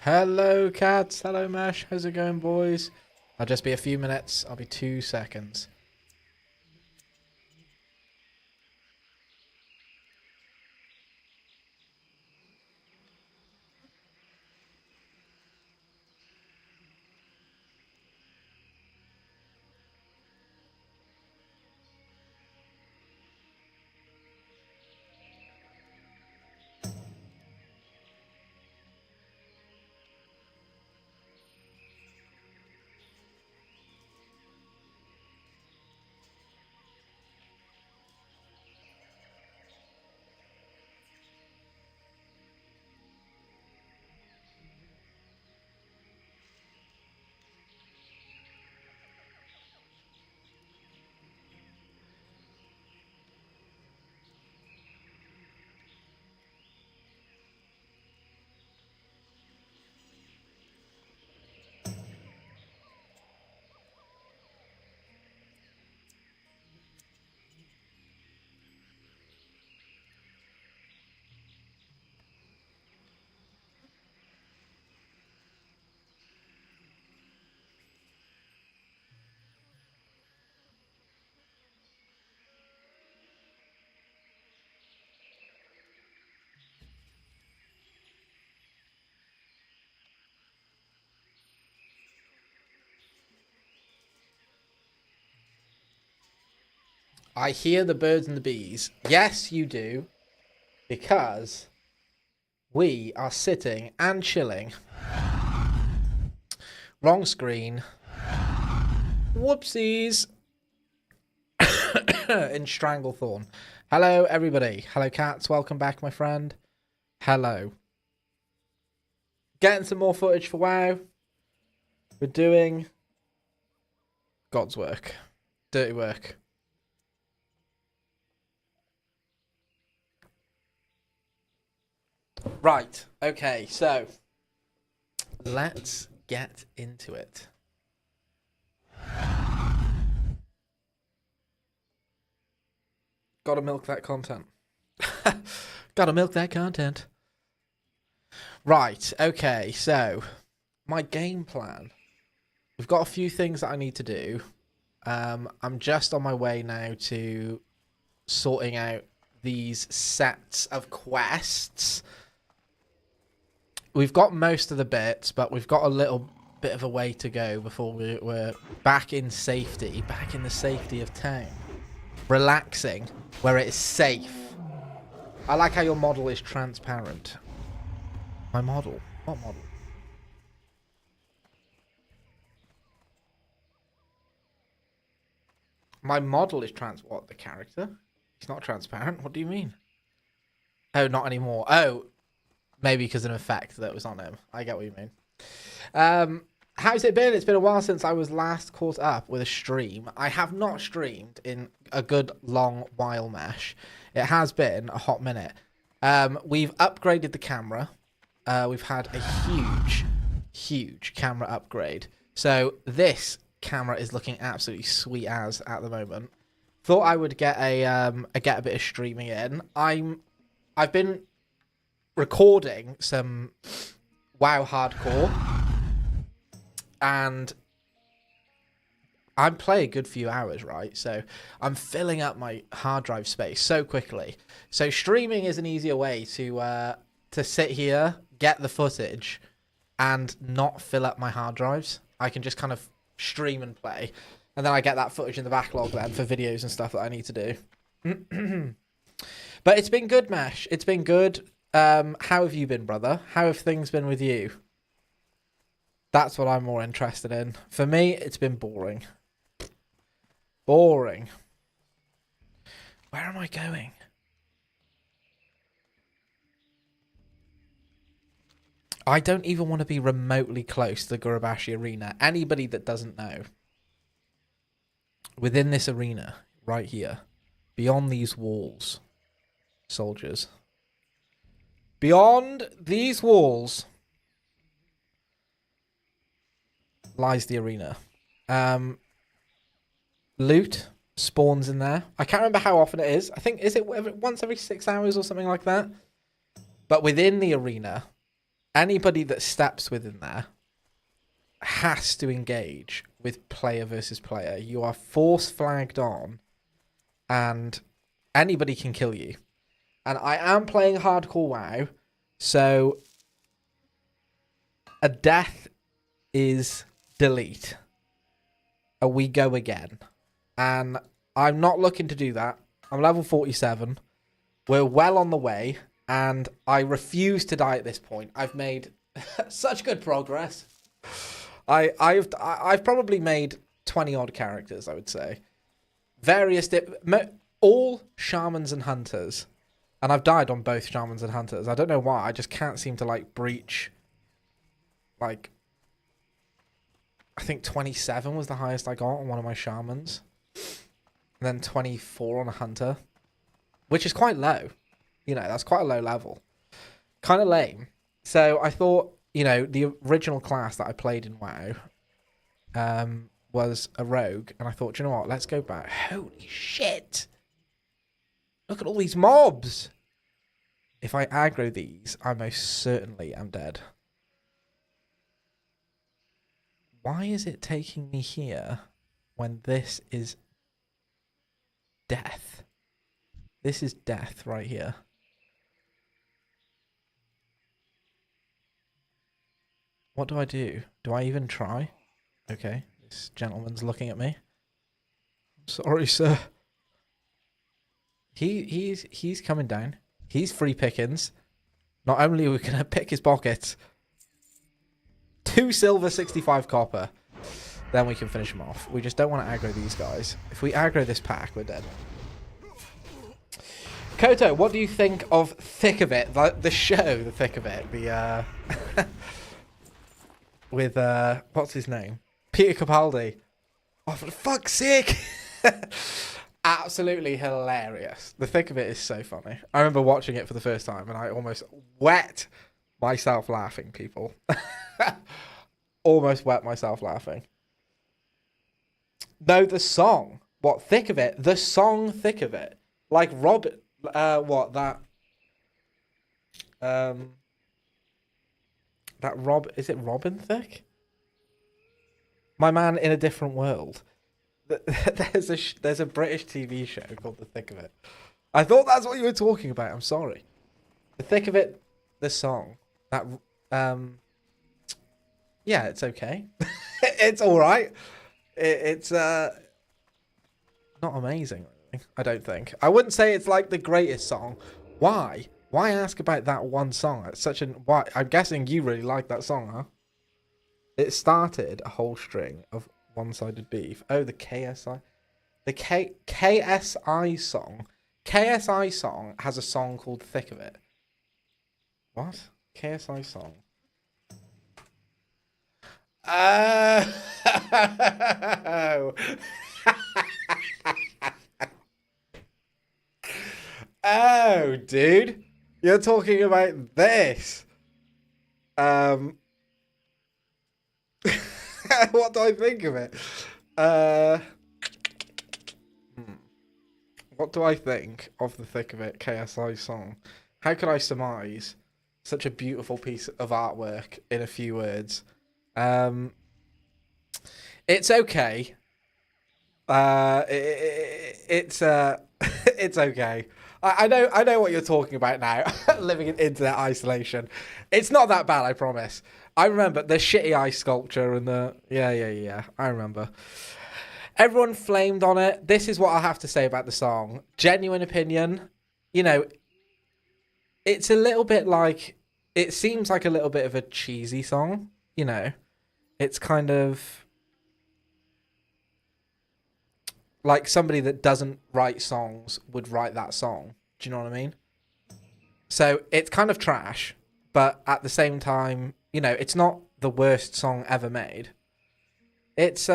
Hello, cats. Hello, Mesh. How's it going, boys? I'll just be a few minutes. I'll be 2 seconds. I hear the birds and the bees. Yes, you do. Because we are sitting and chilling. Wrong screen. Whoopsies. In Stranglethorn. Hello, everybody. Hello, cats. Welcome back, my friend. Hello. Getting some more footage for WoW. We're doing God's work. Dirty work. Right. Okay, so let's get into it. Gotta milk that content. Gotta milk that content. Right, okay, so my game plan. We've got a few things that I need to do. I'm just on my way now to sorting out these sets of quests. We've got most of the bits, but we've got a little bit of a way to go before we're back in safety, back in the safety of town. Relaxing, where it is safe. I like how your model is transparent. My model? What model? My model is what, the character? It's not transparent? What do you mean? Oh, not anymore. Oh, maybe because of an effect that was on him. I get what you mean. How's it been? It's been a while since I was last caught up with a stream. I have not streamed in a good long while, Mesh. It has been a hot minute. We've upgraded the camera. We've had a huge camera upgrade. So this camera is looking absolutely sweet as at the moment. Thought I would get a bit of streaming in. I've been recording some WoW hardcore, and I'm playing a good few hours, right? So I'm filling up my hard drive space so quickly. So streaming is an easier way to sit here, get the footage, and not fill up my hard drives. I can just kind of stream and play, and then I get that footage in the backlog then for videos and stuff that I need to do. But it's been good, Mesh. It's been good. How have you been, brother? How have things been with you? That's what I'm more interested in. For me, it's been boring. Boring. Where am I going? I don't even want to be remotely close to the Gurabashi Arena. Anybody that doesn't know, within this arena, right here, beyond these walls, soldiers, beyond these walls lies the arena. Loot spawns in there. I can't remember how often it is. I think, is it once every 6 hours or something like that? But within the arena, anybody that steps within there has to engage with player versus player. You are force flagged on, and anybody can kill you. And I am playing hardcore WoW, so a death is delete. We go again. And I'm not looking to do that. I'm level 47. We're well on the way, and I refuse to die at this point. I've made such good progress. I've probably made 20 odd characters, I would say. All shamans and hunters. And I've died on both shamans and hunters. I don't know why. I just can't seem to like breach. Like, I think 27 was the highest I got on one of my shamans. And then 24 on a hunter. Which is quite low. You know, that's quite a low level. Kind of lame. So I thought, you know, the original class that I played in WoW was a rogue. And I thought, do you know what? Let's go back. Holy shit. Look at all these mobs. If I aggro these, I most certainly am dead. Why is it taking me here when this is death? This is death right here. What do I do? Do I even try? Okay, this gentleman's looking at me. Sorry, sir. He's coming down. He's free pickings. Not only are we going to pick his pockets, 2 silver, 65 copper. Then we can finish him off. We just don't want to aggro these guys. If we aggro this pack, we're dead. Koto, what do you think of Thick of It? The show, The Thick of It. The, with, what's his name? Peter Capaldi. Oh, for fuck's sake! Absolutely hilarious. The Thick of It is so funny. I remember watching it for the first time and I almost wet myself laughing, people. Almost wet myself laughing. No, the song. What, Thick of It? The song Thick of It. Like Robin, what, that is it Robin Thicke? My Man in a Different World. There's a British TV show called The Thick of It. I thought that's what you were talking about. I'm sorry. The Thick of It, the song. That yeah, it's okay. It's all right. It's not amazing. I don't think. I wouldn't say it's like the greatest song. Why? Why ask about that one song? It's such an why. I'm guessing you really like that song, huh? It started a whole string of one-sided beef. Oh, the KSI. The KSI song. KSI song has a song called Thick of It. What? KSI song. Oh. Oh, dude. You're talking about this. What do I think of it? What do I think of the Thick of It KSI song? How could I surmise such a beautiful piece of artwork in a few words? It's okay. It's it's okay. I know what you're talking about now. Living in internet isolation. It's not that bad, I promise. I remember the shitty ice sculpture and the yeah. I remember. Everyone flamed on it. This is what I have to say about the song. Genuine opinion. You know, it's a little bit like, it seems like a little bit of a cheesy song. You know, it's kind of like somebody that doesn't write songs would write that song. Do you know what I mean? So it's kind of trash, but at the same time, you know, it's not the worst song ever made. It's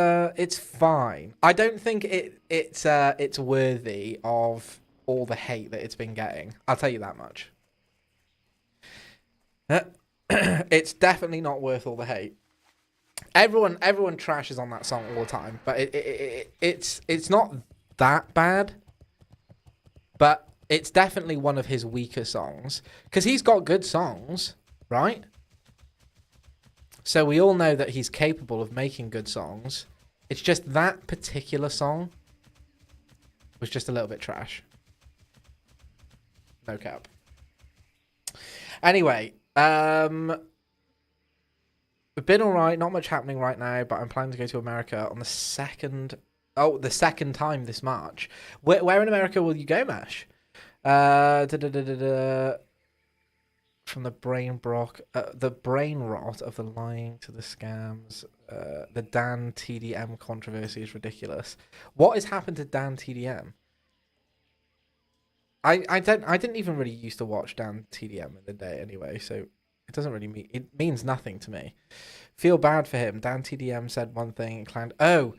fine. I don't think it's worthy of all the hate that it's been getting. I'll tell you that much. It's definitely not worth all the hate. Everyone trashes on that song all the time, but it's not that bad. But it's definitely one of his weaker songs because he's got good songs, right? So we all know that he's capable of making good songs. It's just that particular song was just a little bit trash. No cap. Anyway, we've been all right. Not much happening right now, but I'm planning to go to America on the second time this March. Where in America will you go, Mash? From the brain rot of the lying to the scams. The Dan TDM controversy is ridiculous. What has happened to Dan TDM? I didn't even really used to watch Dan TDM in the day anyway, so it doesn't really mean, it means nothing to me. Feel bad for him. Dan TDM said one thing and claimed, oh,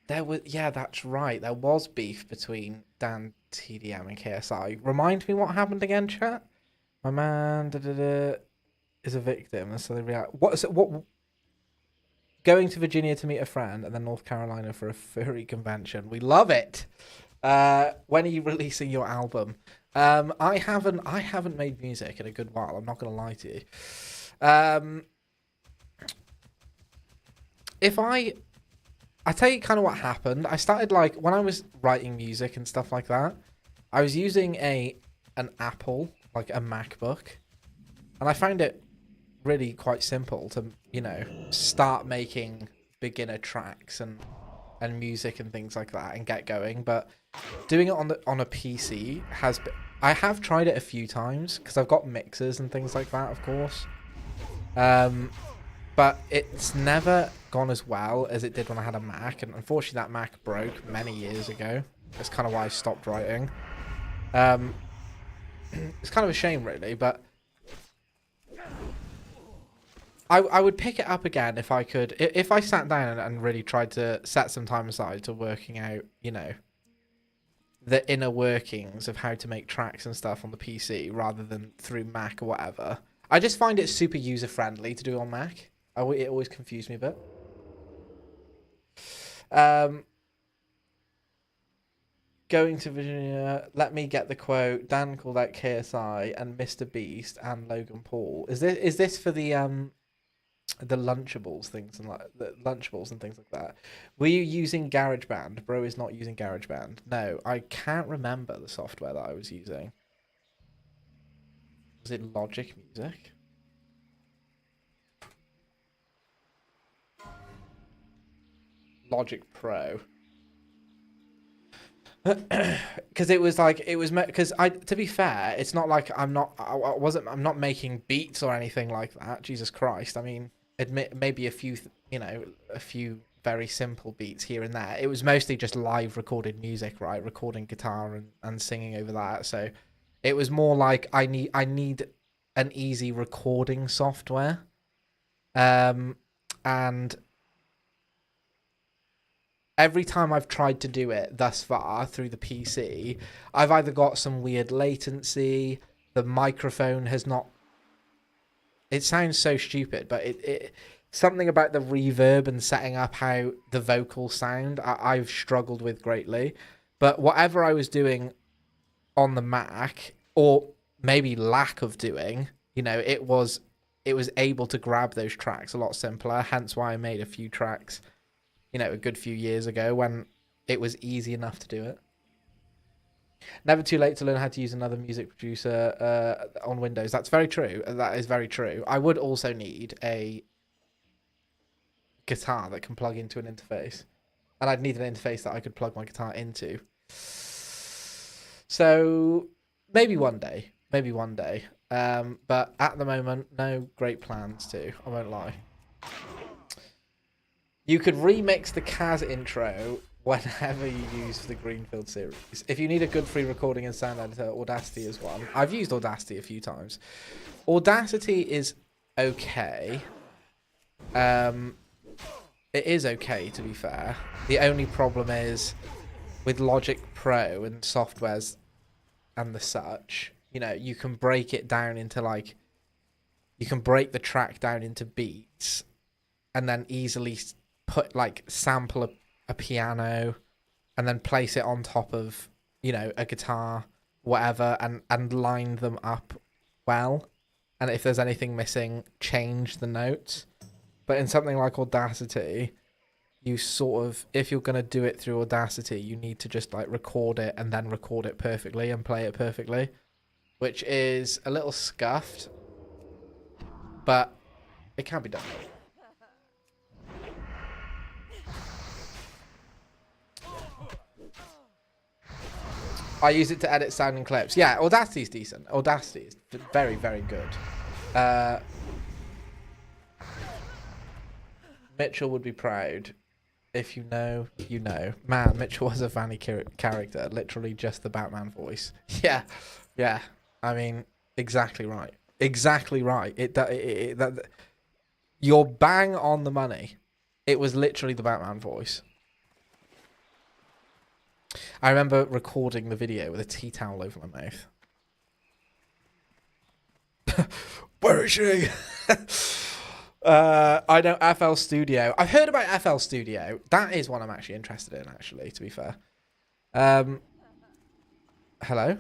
that's right. There was beef between Dan TDM and KSI. Remind me what happened again, chat. My man is a victim, and so they react. What? Going to Virginia to meet a friend, and then North Carolina for a furry convention. We love it. When are you releasing your album? I haven't made music in a good while. I'm not gonna lie to you. I tell you kind of what happened. I started like when I was writing music and stuff like that. I was using an Apple, like a MacBook, and I found it really quite simple to, you know, start making beginner tracks and music and things like that and get going. But doing it on a PC I have tried it a few times because I've got mixers and things like that, of course. But it's never gone as well as it did when I had a Mac, and unfortunately that Mac broke many years ago. That's kind of why I stopped writing. It's kind of a shame, really, but I would pick it up again if I could. If I sat down and really tried to set some time aside to working out, you know, the inner workings of how to make tracks and stuff on the PC rather than through Mac or whatever. I just find it super user-friendly to do on Mac. It always confused me a bit. Going to Virginia, let me get the quote. Dan called out KSI and Mr. Beast and Logan Paul. Is this for the Lunchables things and like the Lunchables and things like that? Were you using GarageBand? Bro is not using GarageBand. No, I can't remember the software that I was using. Was it Logic Music? Logic Pro. Because to be fair, it's not like I'm not making beats or anything like that. Jesus Christ. I mean, admit maybe a few very simple beats here and there. It was mostly just live recorded music, right? Recording guitar and singing over that. So it was more like I need an easy recording software. And every time I've tried to do it thus far through the PC, I've either got some weird latency, the microphone has not... It sounds so stupid, but it something about the reverb and setting up how the vocals sound, I've struggled with greatly. But whatever I was doing on the Mac, or maybe lack of doing, you know, it was able to grab those tracks a lot simpler, hence why I made a few tracks, you know, a good few years ago when it was easy enough to do it. Never too late to learn how to use another music producer on Windows. That's very true. That is very true. I would also need a guitar that can plug into an interface. And I'd need an interface that I could plug my guitar into. So maybe one day. Maybe one day. But at the moment, no great plans to. I won't lie. You could remix the Kaz intro whenever you use the Greenfield series. If you need a good free recording and sound editor, Audacity is one. I've used Audacity a few times. Audacity is okay. It is okay, to be fair. The only problem is with Logic Pro and softwares and the such, you know, you can break it down into like... You can break the track down into beats and then easily put like sample a piano and then place it on top of, you know, a guitar, whatever, and line them up well. And if there's anything missing, change the notes. But in something like Audacity, you sort of, if you're going to do it through Audacity, you need to just like record it and then record it perfectly and play it perfectly, which is a little scuffed, but it can be done. I use it to edit sound and clips. Yeah, Audacity's decent. Audacity is very, very good. Mitchell would be proud. If you know, you know. Man, Mitchell was a funny character. Literally just the Batman voice. Yeah. Yeah. I mean, exactly right. Exactly right. You're bang on the money. It was literally the Batman voice. I remember recording the video with a tea towel over my mouth. Where is she? I know FL Studio. I've heard about FL Studio. That is one I'm actually interested in, actually, to be fair. Hello?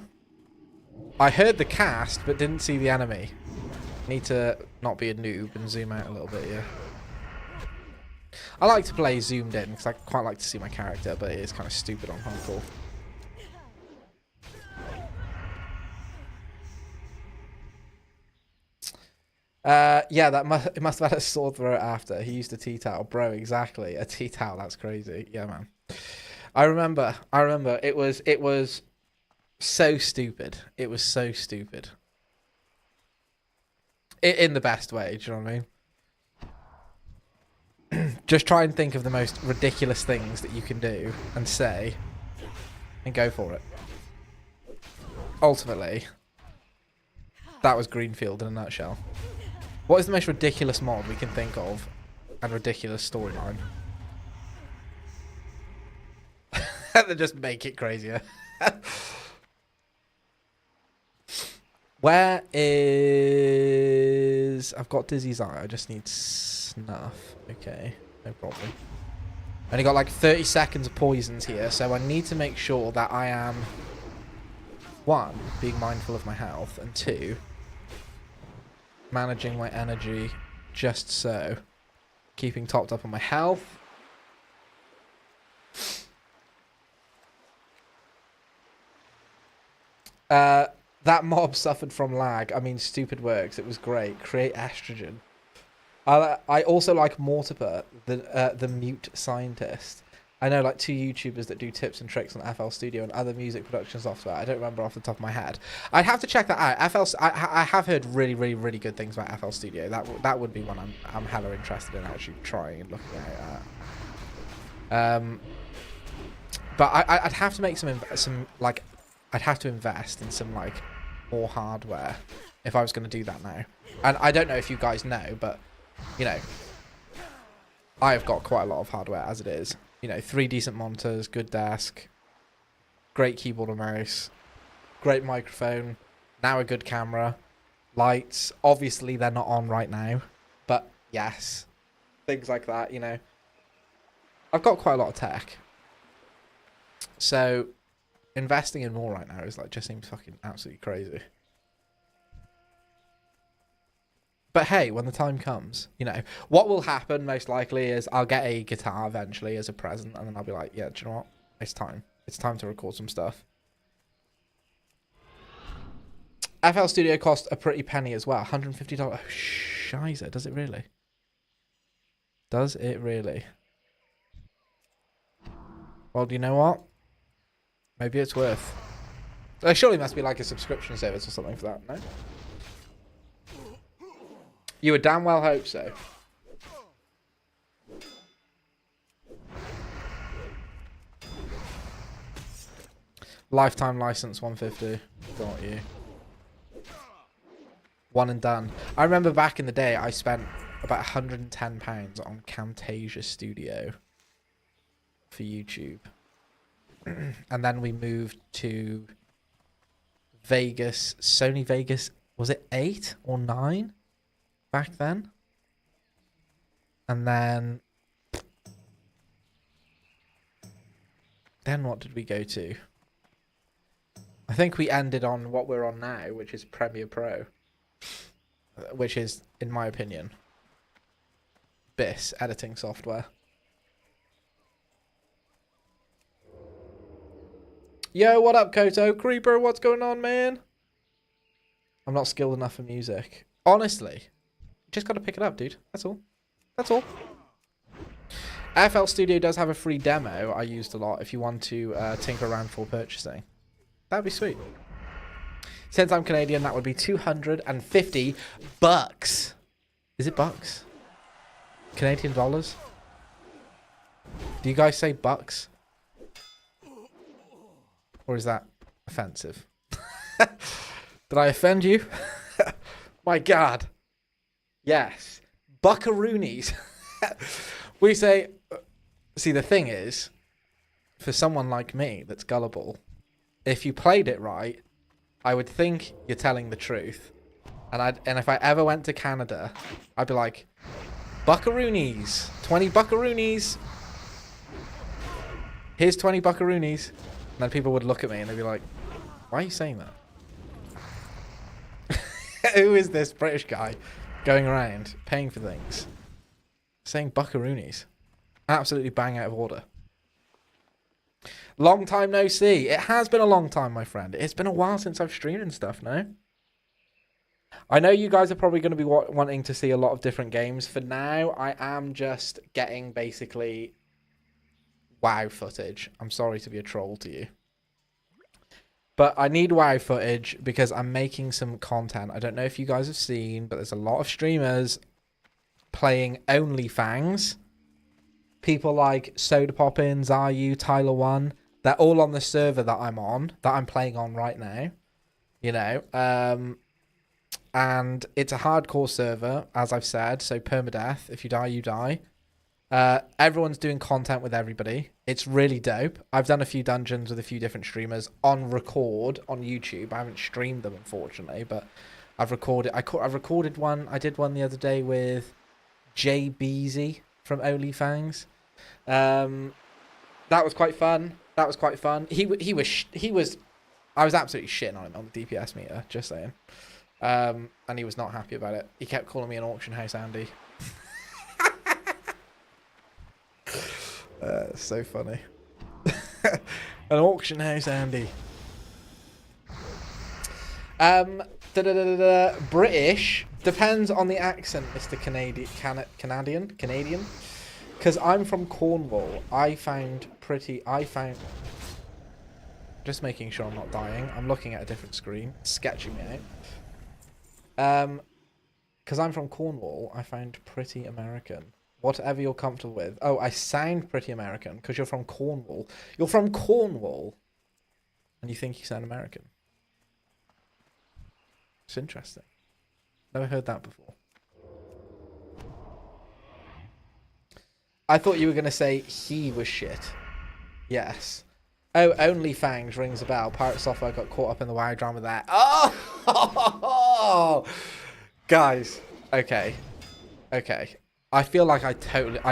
I heard the cast, but didn't see the enemy. Need to not be a noob and zoom out a little bit, yeah. I like to play zoomed in, because I quite like to see my character, but it is kind of stupid on hardcore. Yeah, it must have had a sword throw after. He used a tea towel. Bro, exactly. A tea towel, that's crazy. Yeah, man. I remember. It was so stupid. It was so stupid. In the best way, do you know what I mean? Just try and think of the most ridiculous things that you can do and say and go for it. Ultimately, that was Greenfield in a nutshell. What is the most ridiculous mod we can think of and ridiculous storyline? Then just make it crazier. Where is... I've got Dizzy's eye. I just need snuff. Okay, no problem. Only got like 30 seconds of poisons here, so I need to make sure that I am, 1, being mindful of my health, and 2, managing my energy just so. Keeping topped up on my health. That mob suffered from lag. I mean, stupid works. It was great. Create estrogen. I also like Mortimer, the mute scientist. I know like 2 YouTubers that do tips and tricks on FL Studio and other music production software. I don't remember off the top of my head. I'd have to check that out. I have heard really, really, really good things about FL Studio. That would be one I'm hella interested in actually trying and looking at. But I'd have to make some like I'd have to invest in some like more hardware if I was going to do that now. And I don't know if you guys know, but you know, I've got quite a lot of hardware as it is. You know, 3 decent monitors, good desk, great keyboard and mouse, great microphone, now a good camera, lights. Obviously, they're not on right now, but yes, things like that, you know. I've got quite a lot of tech. So, investing in more right now is like just seems fucking absolutely crazy. But hey, when the time comes, you know, what will happen most likely is I'll get a guitar eventually as a present, and then I'll be like, yeah, do you know what? It's time. It's time to record some stuff. FL Studio cost a pretty penny as well. $150. Oh, shizer. Does it really? Does it really? Well, do you know what? Maybe it's worth. There surely must be like a subscription service or something for that, no? You would damn well hope so. Lifetime license 150. Got you. One and done. I remember back in the day I spent about £110 on Camtasia Studio for YouTube. And then we moved to Vegas, Sony Vegas, was it 8 or 9? Back then, and then what did we go to? I think we ended on what we're on now, which is Premiere Pro, which is, in my opinion, BIS editing software. Yo, what up, Koto? Creeper, what's going on, man? I'm not skilled enough for music. Honestly, just got to pick it up, dude. That's all. That's all. FL Studio does have a free demo I used a lot if you want to tinker around for purchasing. That'd be sweet. Since I'm Canadian, that would be $250 bucks. Is it bucks? Canadian dollars? Do you guys say bucks? Or is that offensive? Did I offend you? My God. Yes. Buckaroonies. We say... See, the thing is, for someone like me that's gullible, if you played it right, I would think you're telling the truth. And if I ever went to Canada, I'd be like, buckaroonies. 20 buckaroonies. Here's 20 buckaroonies. And then people would look at me and they'd be like, why are you saying that? Who is this British guy going around paying for things? Saying buckaroonies. Absolutely bang out of order. Long time no see. It has been a long time, my friend. It's been a while since I've streamed and stuff, no? I know you guys are probably going to be wanting to see a lot of different games. For now, I am just getting basically WoW footage. I'm sorry to be a troll to you. But I need WoW footage because I'm making some content. I don't know if you guys have seen, but there's a lot of streamers playing only Fangs. People like Soda Poppin, Zayu, Tyler One. They're all on the server that I'm on, that I'm playing on right now. You know, and it's a hardcore server, as I've said. So permadeath. If you die, you die. Everyone's doing content with everybody. It's really dope. I've done a few dungeons with a few different streamers on record on YouTube. I haven't streamed them, unfortunately, but I've recorded. I've recorded one. I did one the other day with Jay Beezy from OnlyFangs. That was quite fun. That was quite fun. He was. I was absolutely shitting on him on the DPS meter. Just saying. And he was not happy about it. He kept calling me an auction house Andy. So funny. An auction house Andy. British depends on the accent, Mr. Canadian. Because I'm from Cornwall. Just making sure I'm not dying. I'm looking at a different screen, sketching me out. Because I'm from Cornwall, I found pretty American. Whatever you're comfortable with. Oh, I sound pretty American because you're from Cornwall. You're from Cornwall, and you think you sound American. It's interesting. Never heard that before. I thought you were going to say he was shit. Yes. Oh, only Fangs rings a bell. Pirate Software got caught up in the WoW drama there. Oh! Guys. Okay. Okay. I feel like I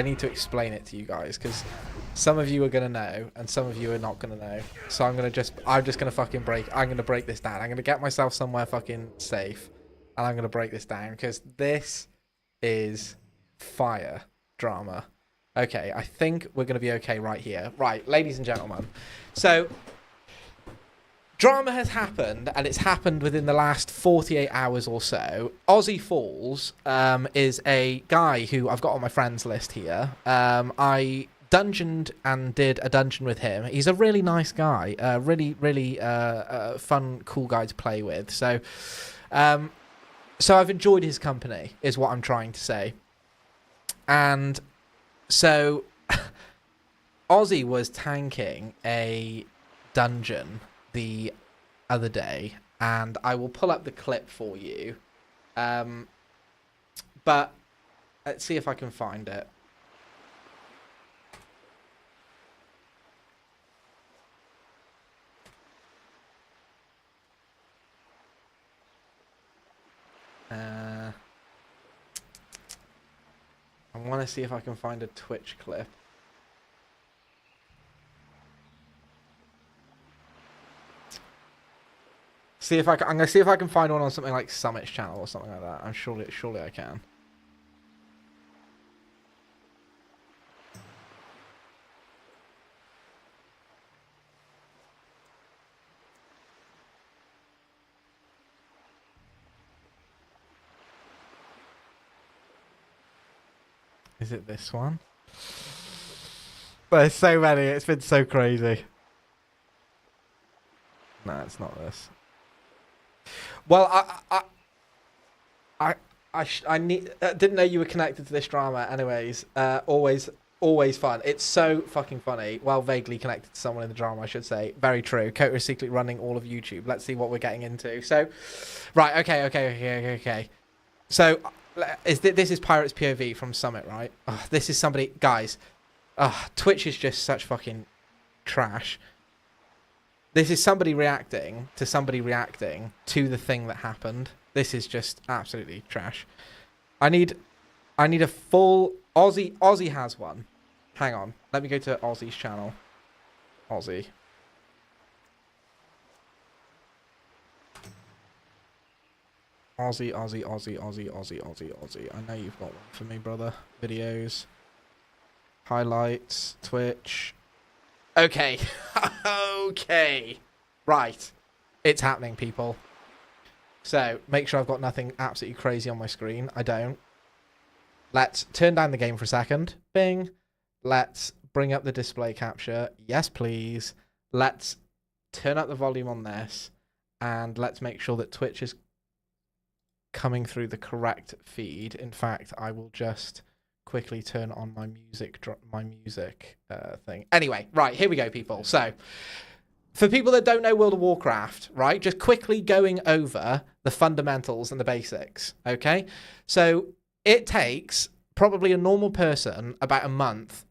need to explain it to you guys because some of you are going to know and some of you are not going to know. So I'm just going to fucking I'm going to break this down. I'm going to get myself somewhere fucking safe and I'm going to break this down because this is fire drama. Okay, I think we're going to be okay right here. Right, ladies and gentlemen. So, drama has happened, and it's happened within the last 48 hours or so. Aussie Falls is a guy who I've got on my friends list here. I dungeoned and did a dungeon with him. He's a really nice guy. Really fun, cool guy to play with. So I've enjoyed his company, is what I'm trying to say. And... So, Aussie was tanking a dungeon the other day, and I will pull up the clip for you. But let's see if I can find it. I want to see if I can find a Twitch clip. I'm gonna see if I can find one on something like Summit's channel or something like that. Surely I can. Is it this one? There's so many. It's been so crazy. No, it's not this. Well, I need. Didn't know you were connected to this drama. Anyways, always fun. It's so fucking funny. Well, vaguely connected to someone in the drama, I should say. Very true. Kota is secretly running all of YouTube. Let's see what we're getting into. So, right. Okay. So, this is Pirate's POV from Summit, right? Oh, this is somebody, guys. Twitch is just such fucking trash. This is somebody reacting to the thing that happened. This is just absolutely trash. I need a full Aussie has one. Hang on. Let me go to Aussie's channel. Aussie. Aussie. I know you've got one for me, brother. Videos. Highlights. Twitch. Okay. Okay. Right. It's happening, people. So, make sure I've got nothing absolutely crazy on my screen. I don't. Let's turn down the game for a second. Bing. Let's bring up the display capture. Yes, please. Let's turn up the volume on this. And let's make sure that Twitch is coming through the correct feed. In fact, I will just quickly turn on my music thing. Anyway, right, here we go, people. So, for people that don't know World of Warcraft, right, just quickly going over the fundamentals and the basics, okay? So, it takes probably a normal person about a month,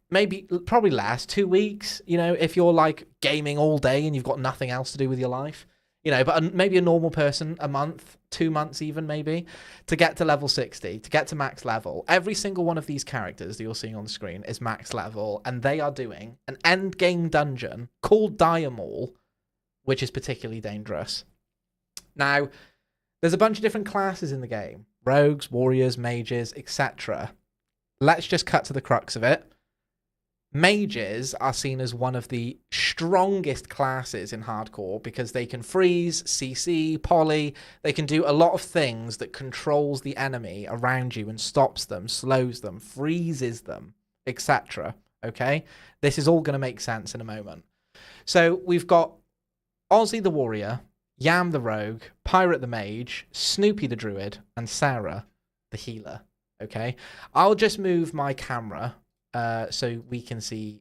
probably less, 2 weeks, you know, if you're like gaming all day and you've got nothing else to do with your life, you know, but maybe a normal person, a month, 2 months even maybe, to get to level 60, to get to max level. Every single one of these characters that you're seeing on the screen is max level, and they are doing an end game dungeon called Diamall, which is particularly dangerous. Now, there's a bunch of different classes in the game. Rogues, warriors, mages, etc. Let's just cut to the crux of it. Mages are seen as one of the strongest classes in hardcore because they can freeze, CC, poly. They can do a lot of things that controls the enemy around you and stops them, slows them, freezes them, etc. Okay? This is all going to make sense in a moment. So we've got Aussie the warrior, Yam the rogue, Pirate the mage, Snoopy the druid, and Sarah the healer. Okay? I'll just move my camera so we can see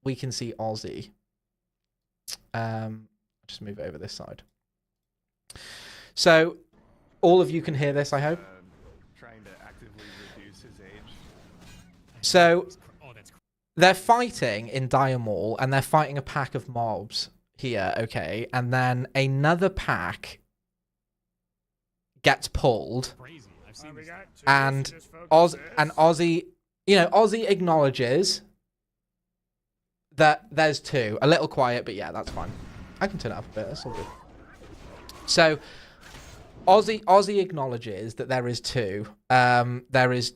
Aussie. Just move it over this side. So all of you can hear this, I hope. Trying to actively reduce his age. So they're fighting in Diamall, and they're fighting a pack of mobs here, okay? And then another pack gets pulled, and Aussie, you know, Aussie acknowledges that there's two. A little quiet, but yeah, that's fine. I can turn it up a bit. That's all good. So Aussie acknowledges that there is two. There's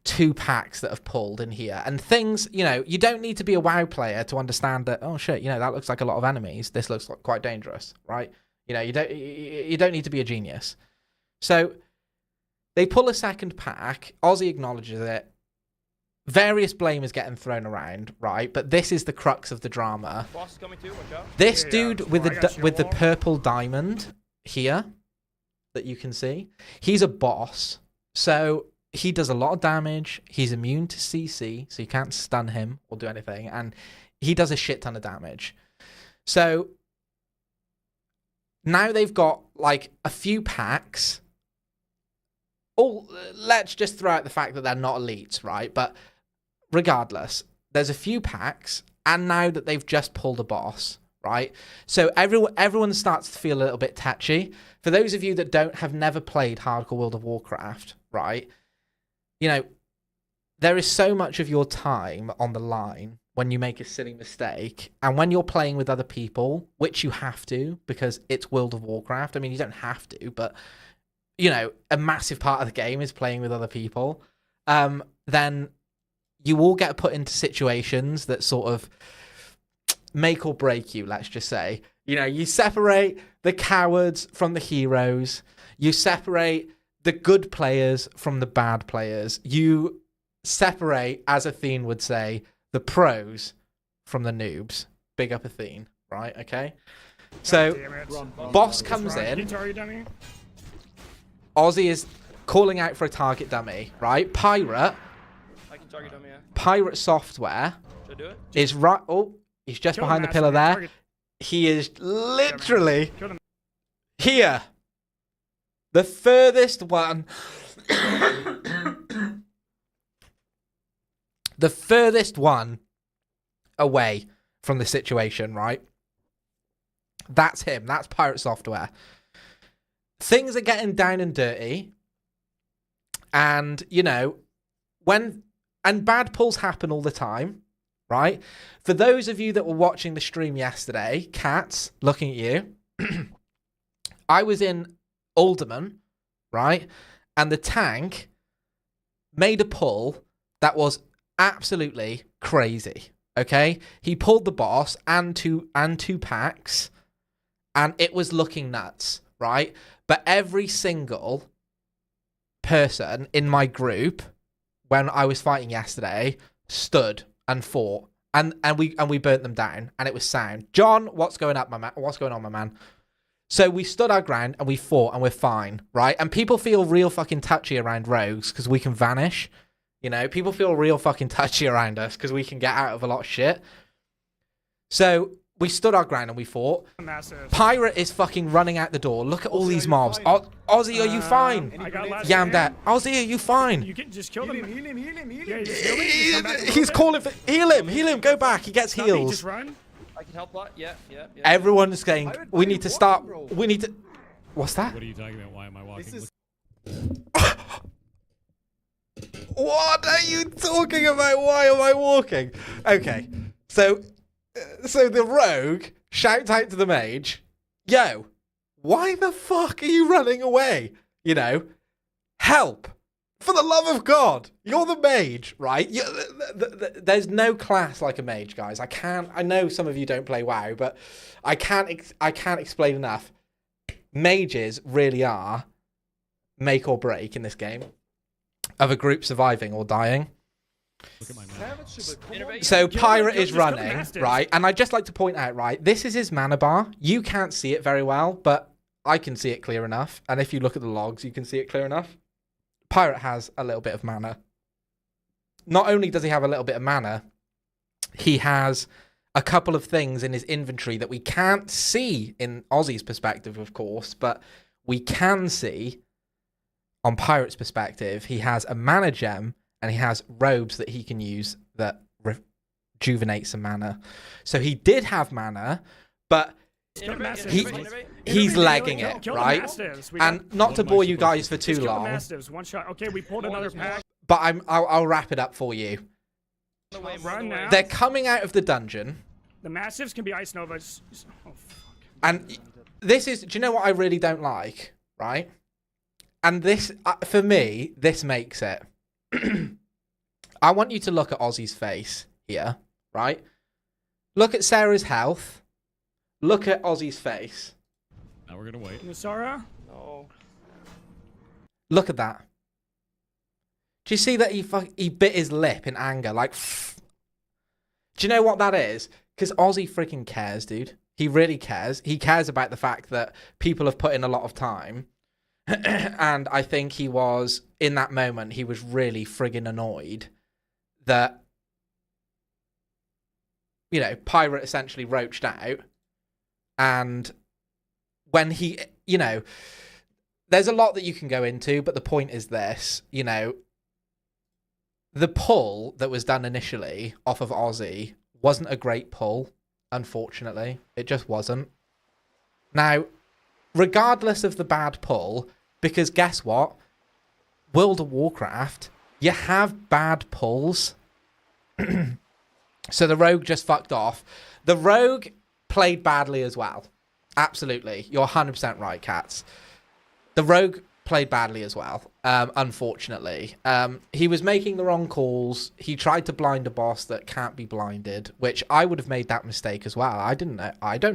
two packs that have pulled in here, and things, you know, you don't need to be a WoW player to understand that. Oh shit, you know, that looks like a lot of enemies. This looks like quite dangerous, right? You know, you don't need to be a genius. So they pull a second pack. Aussie acknowledges it. Various blame is getting thrown around, right? But this is the crux of the drama. Boss is coming too, watch out. This dude with the purple diamond here that you can see, he's a boss. So he does a lot of damage. He's immune to CC, so you can't stun him or do anything. And he does a shit ton of damage. So now they've got like a few packs. Let's just throw out the fact that they're not elites, right? But regardless, there's a few packs, and now that they've just pulled a boss, right? So everyone starts to feel a little bit touchy. For those of you that have never played hardcore World of Warcraft, right? You know, there is so much of your time on the line when you make a silly mistake, and when you're playing with other people, which you have to because it's World of Warcraft. I mean, you don't have to, but you know, a massive part of the game is playing with other people. Then you all get put into situations that sort of make or break you, let's just say. You know, you separate the cowards from the heroes. You separate the good players from the bad players. You separate, as Athene would say, the pros from the noobs. Big up Athene, right? Okay. So, boss comes in. Ozzy is calling out for a target dummy, right? Pirate. I can target him, yeah. Pirate software Should I do it? is right. Oh, he's just behind the pillar there. He is literally here. The furthest one. The furthest one away from the situation, right? That's him. That's Pirate Software. Things are getting down and dirty. And, you know, and bad pulls happen all the time, right? For those of you that were watching the stream yesterday, Cats, looking at you, I was in Alderman, right? And the tank made a pull that was absolutely crazy, okay? He pulled the boss and two packs, and it was looking nuts, right? But every single person in my group, when I was fighting yesterday, stood and fought, and we burnt them down, and it was sound. John, what's going on, my man? So we stood our ground and we fought and we're fine, right? And people feel real fucking touchy around rogues because we can vanish. You know, people feel real fucking touchy around us because we can get out of a lot of shit. So we stood our ground and we fought. Pirate is fucking running out the door. Look at all these mobs. Ozzy, are you fine? Yeah, I'm dead. Ozzy, are you fine? You can just kill him. Heal him. Yeah, he's calling for... Heal him, go back. He gets heals. Just run. I can help that. Yeah. Everyone's saying, we need to start... We need to... What's that? What are you talking about? Why am I walking? What are you talking about? Why am I walking? Okay, so the rogue shouts out to the mage, yo, why the fuck are you running away? You know, help. For the love of God, you're the mage, right? There's no class like a mage, guys. I know some of you don't play WoW, but I can't explain enough. Mages really are make or break in this game of a group surviving or dying. Look at my map. So Pirate is running, right? And I'd just like to point out, right, this is his mana bar. You can't see it very well, but I can see it clear enough. And if you look at the logs, you can see it clear enough. Pirate has a little bit of mana. Not only does he have a little bit of mana, he has a couple of things in his inventory that we can't see in Ozzy's perspective, of course, but we can see on Pirate's perspective. He has a mana gem and he has robes that he can use that rejuvenate some mana. So he did have mana, but he's legging it, right? And not to bore you guys for too long, one shot. Okay, we pulled another pack. but I'll wrap it up for you. Run now. They're coming out of the dungeon. The massives can be ice novas. Oh, fuck. And this is, do you know what I really don't like, right? And this, for me, this makes it. I want you to look at Ozzy's face here, right? Look at Sarah's health. Look at Ozzy's face. Now we're gonna wait. Nasara? No. Look at that. Do you see that he bit his lip in anger? Like, do you know what that is? Because Ozzy freaking cares, dude. He really cares. He cares about the fact that people have put in a lot of time. And I think he was, in that moment, he was really friggin' annoyed that, you know, Pirate essentially roached out. And when he, you know, there's a lot that you can go into, but the point is this, you know, the pull that was done initially off of Ozzy wasn't a great pull, unfortunately. It just wasn't. Now, regardless of the bad pull, because guess what? World of Warcraft, you have bad pulls. So the rogue just fucked off. The rogue played badly as well. Absolutely. You're 100% right, Cats. The rogue played badly as well, unfortunately. He was making the wrong calls. He tried to blind a boss that can't be blinded, which I would have made that mistake as well. I don't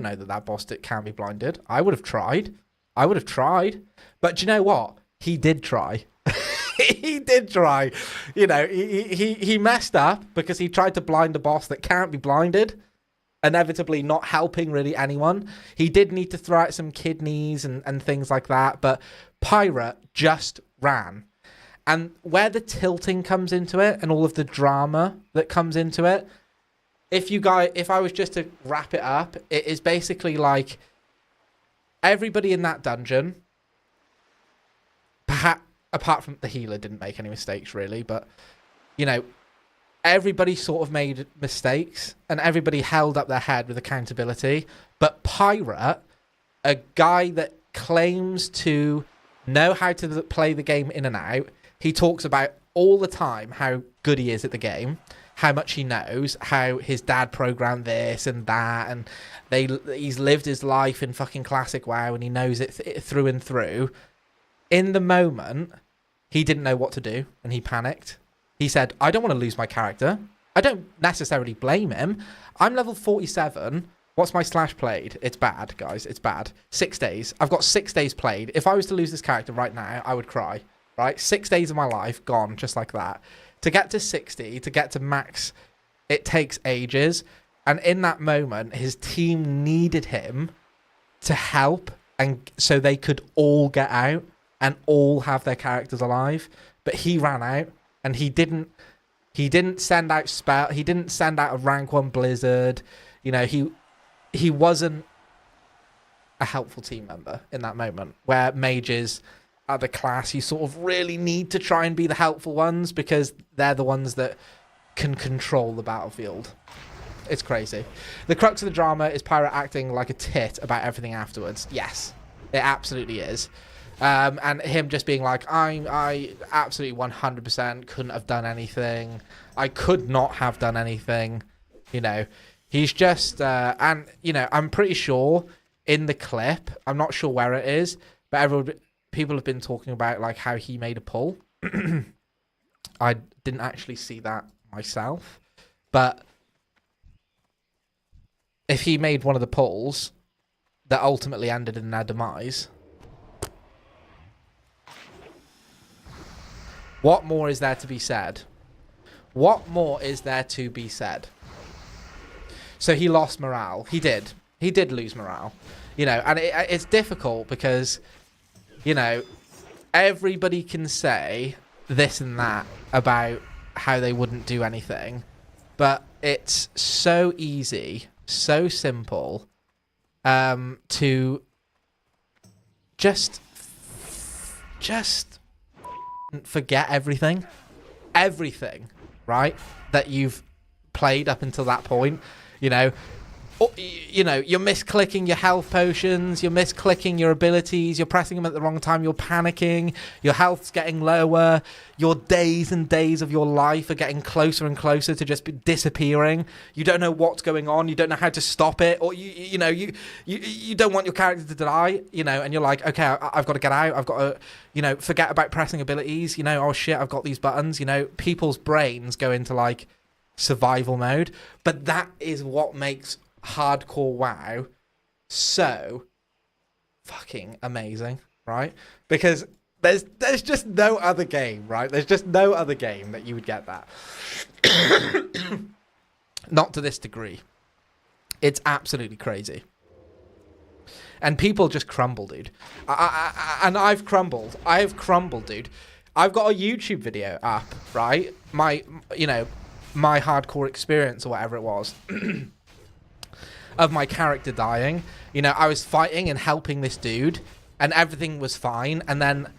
know that boss that can't be blinded. I would have tried. But do you know what? he did try. He did try. You know, he messed up because he tried to blind a boss that can't be blinded, inevitably not helping really anyone. He did need to throw out some kidneys and things like that, but Pirate just ran. And where the tilting comes into it and all of the drama that comes into it, if I was just to wrap it up, it is basically like everybody in that dungeon, perhaps apart from the healer didn't make any mistakes really, but you know, everybody sort of made mistakes and everybody held up their head with accountability. But Pirate, a guy that claims to know how to play the game in and out, he talks about all the time how good he is at the game, how much he knows, how his dad programmed this and that, and he's lived his life in fucking classic WoW and he knows it through and through. In the moment, he didn't know what to do and he panicked. He said, I don't want to lose my character. I don't necessarily blame him. I'm level 47. What's my slash played? It's bad, guys. It's bad. 6 days. I've got 6 days played. If I was to lose this character right now, I would cry. Right? 6 days of my life gone just like that. To get to 60, to get to max, it takes ages. And in that moment, his team needed him to help, and so they could all get out and all have their characters alive. But he ran out, and he didn't send out spell. He didn't send out a rank 1 blizzard. You know, he wasn't a helpful team member in that moment, where mages are the class you sort of really need to try and be the helpful ones because they're the ones that can control the battlefield. It's crazy. The crux of the drama is Pirate acting like a tit about everything afterwards. Yes, it absolutely is. And him just being like, I absolutely 100% couldn't have done anything. I could not have done anything. You know, he's just, and, you know, I'm pretty sure in the clip, I'm not sure where it is, but people have been talking about like how he made a pull. I didn't actually see that myself, but if he made one of the pulls that ultimately ended in their demise, what more is there to be said? What more is there to be said? So he lost morale. He did lose morale. You know, and it's difficult because, you know, everybody can say this and that about how they wouldn't do anything, but it's so easy, so simple, to just forget everything, right, that you've played up until that point. You know, you're misclicking your health potions, you're misclicking your abilities, you're pressing them at the wrong time, you're panicking, your health's getting lower, your days and days of your life are getting closer and closer to just disappearing. You don't know what's going on, you don't know how to stop it, or you don't want your character to die, you know, and you're like, okay, I've got to get out, I've got to, you know, forget about pressing abilities, you know, oh shit, I've got these buttons, you know, people's brains go into like survival mode. But that is what makes hardcore WoW so fucking amazing, right? Because there's just no other game, right? There's just no other game that you would get that. Not to this degree. It's absolutely crazy. And people just crumble, dude. And I've crumbled. I have crumbled, dude. I've got a YouTube video up, right? My hardcore experience or whatever it was. Of my character dying. You know, I was fighting and helping this dude and everything was fine, and then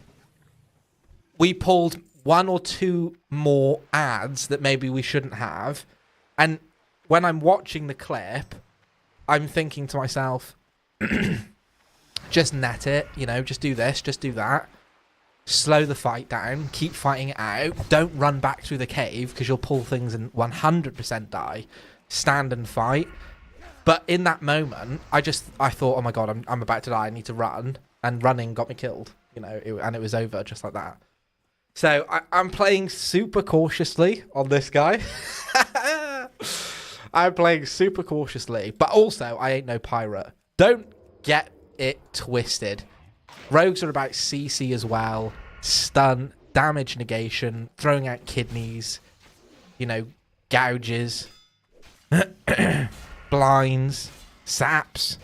we pulled 1 or 2 more ads that maybe we shouldn't have, and when I'm watching the clip, I'm thinking to myself, just net it, you know, just do this, just do that, slow the fight down, keep fighting it out, don't run back through the cave because you'll pull things and 100% die, stand and fight. But in that moment, I thought, oh my god, I'm about to die. I need to run, and running got me killed. You know, and it was over just like that. So I'm playing super cautiously on this guy. I'm playing super cautiously, but also I ain't no pirate. Don't get it twisted. Rogues are about CC as well. stun, damage negation, throwing out kidneys, you know, gouges, blinds, saps.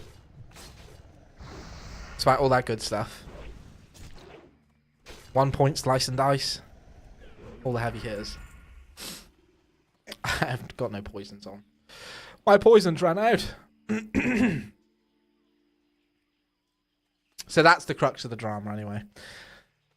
It's about all that good stuff. 1 point slice and dice. All the heavy hitters. I haven't got no poisons on. My poisons ran out. So that's the crux of the drama anyway.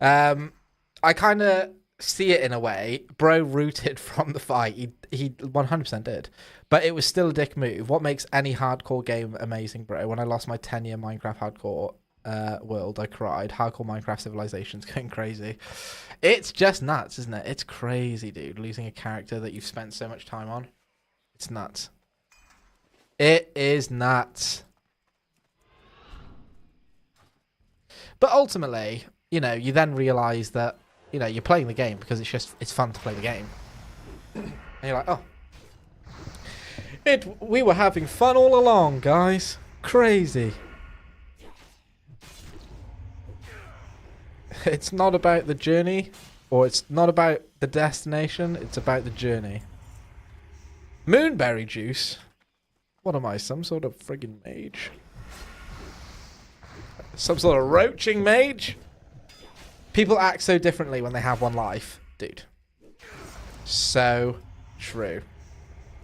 I kind of see it in a way. Bro rooted from the fight. He 100% did. But it was still a dick move. What makes any hardcore game amazing, bro? When I lost my 10-year Minecraft hardcore world, I cried. Hardcore Minecraft Civilization's going crazy. It's just nuts, isn't it? It's crazy, dude. Losing a character that you've spent so much time on. It's nuts. It is nuts. But ultimately, you know, you then realise that, you know, you're playing the game because it's fun to play the game. And you're like, oh. We were having fun all along, guys. Crazy. It's not about the journey, or it's not about the destination, it's about the journey. Moonberry juice? What am I, some sort of friggin' mage? Some sort of roaching mage? People act so differently when they have one life. Dude. So true.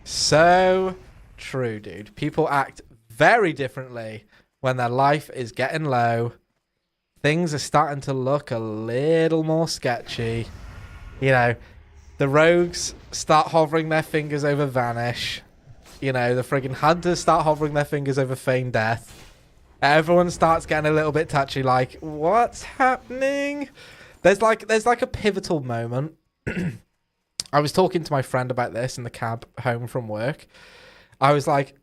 So true, dude. People act very differently when their life is getting low. Things are starting to look a little more sketchy. You know, the rogues start hovering their fingers over Vanish. You know, the friggin' hunters start hovering their fingers over Feign Death. Everyone starts getting a little bit touchy, like, what's happening? There's like a pivotal moment. I was talking to my friend about this in the cab home from work. I was like,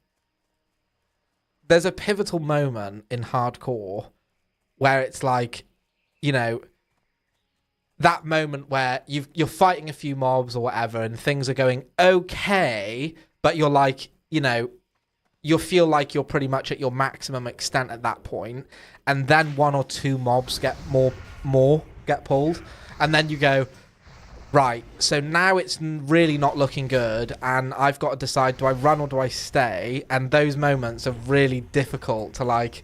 there's a pivotal moment in hardcore where it's like, you know, that moment where you're fighting a few mobs or whatever and things are going okay, but you're like, you know, you feel like you're pretty much at your maximum extent at that point, and then 1 or 2 mobs get more get pulled, and then you go, right, so now it's really not looking good, and I've got to decide, do I run or do I stay? And those moments are really difficult to, like,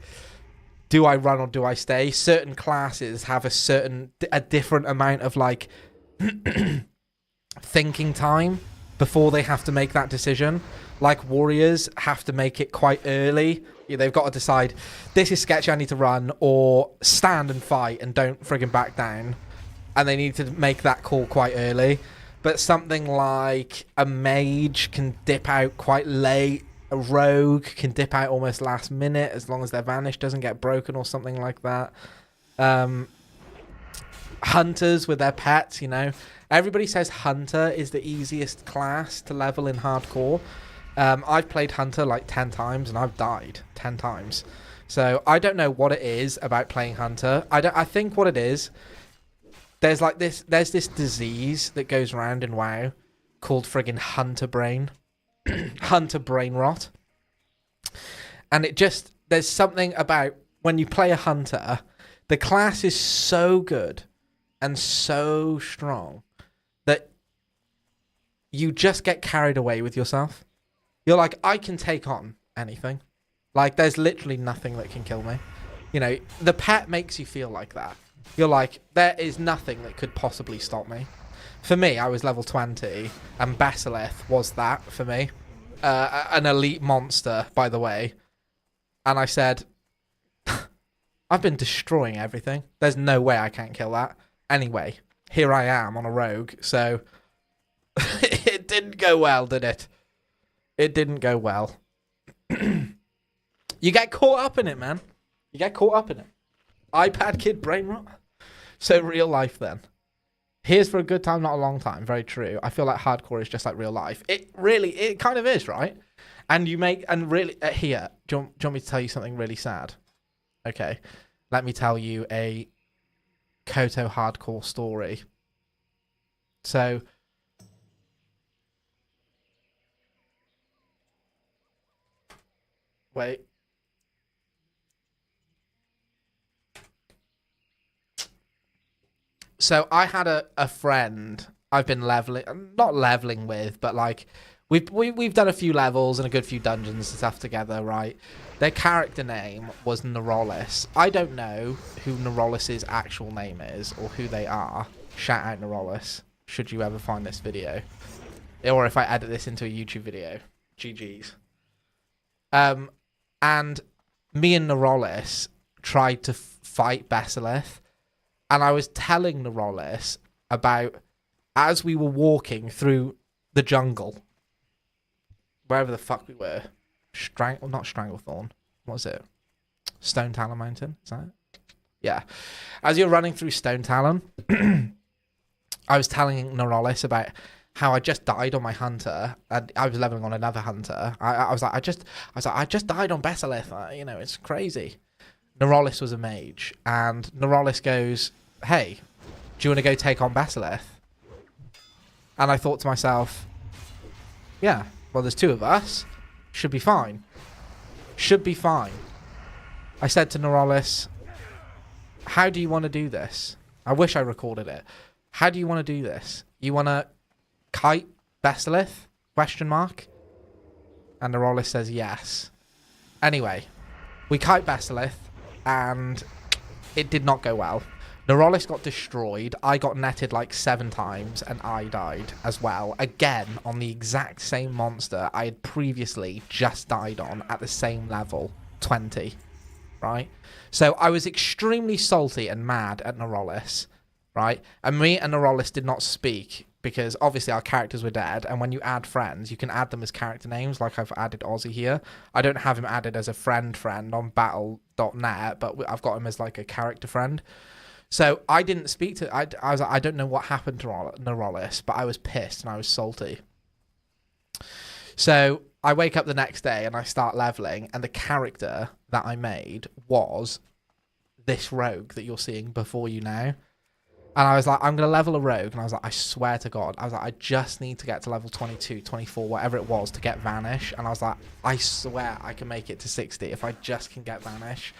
do I run or do I stay? Certain classes have a different amount of, like, thinking time before they have to make that decision. Like, warriors have to make it quite early. Yeah, they've got to decide, this is sketchy, I need to run, or stand and fight and don't friggin' back down. And they need to make that call quite early. But something like a mage can dip out quite late. A rogue can dip out almost last minute as long as their Vanish doesn't get broken or something like that. Hunters with their pets, you know. Everybody says Hunter is the easiest class to level in hardcore. I've played Hunter like 10 times and I've died 10 times. So I don't know what it is about playing Hunter. I think what it is, there's this disease that goes around in WoW called friggin' Hunter brain. Hunter brain rot. And there's something about when you play a Hunter, the class is so good and so strong that you just get carried away with yourself. You're like, I can take on anything. Like, there's literally nothing that can kill me. You know, the pet makes you feel like that. You're like, there is nothing that could possibly stop me. For me, I was level 20, and Basilith was that for me. An elite monster, by the way. And I said, I've been destroying everything. There's no way I can't kill that. Anyway, here I am on a rogue, so it didn't go well, did it? It didn't go well. You get caught up in it, man. You get caught up in it. iPad kid brain rot. So real life then. Here's for a good time, not a long time. Very true. I feel like hardcore is just like real life. It kind of is, right? And you make, and really, here, do you want me to tell you something really sad? Okay. Let me tell you a Koto hardcore story. So, wait. So I had a friend I've been not leveling with, but like we've done a few levels and a good few dungeons and stuff together, right? Their character name was Neurolis. I don't know who Neurolis's actual name is or who they are. Shout out Neurolis, should you ever find this video. Or if I edit this into a YouTube video. GG's. And me and Neurolis tried to fight Basilith. And I was telling Neurolis about, as we were walking through the jungle, wherever the fuck we were, not Stranglethorn, what was it? Stone Talon Mountain, is that it? Yeah. As you're running through Stone Talon, I was telling Neurolis about how I just died on my hunter, and I was leveling on another hunter. I just died on Basilith. You know, it's crazy. Neurolis was a mage, and Neurolis goes, "Hey, do you want to go take on Basilith?" And I thought to myself, yeah, well, there's two of us. Should be fine. Should be fine. I said to Neurolis, how do you want to do this? I wish I recorded it. How do you want to do this? You want to kite Basilith? Question mark. And Neurolis says yes. Anyway, we kite Basilith, and it did not go well. Neurolis got destroyed. I got netted like 7 times, and I died as well. Again, on the exact same monster I had previously just died on at the same level, 20. Right? So I was extremely salty and mad at Neurolis. Right? And me and Neurolis did not speak because obviously our characters were dead. And when you add friends, you can add them as character names. Like I've added Aussie here. I don't have him added as a friend on battle.net, but I've got him as like a character friend. So I didn't speak to... I was like, I don't know what happened to Neurolis, but I was pissed and I was salty. So I wake up the next day and I start leveling, and the character that I made was this rogue that you're seeing before you now. And I was like, I'm going to level a rogue. And I was like, I swear to God. I was like, I just need to get to level 22, 24, whatever it was to get Vanish. And I was like, I swear I can make it to 60 if I just can get Vanish.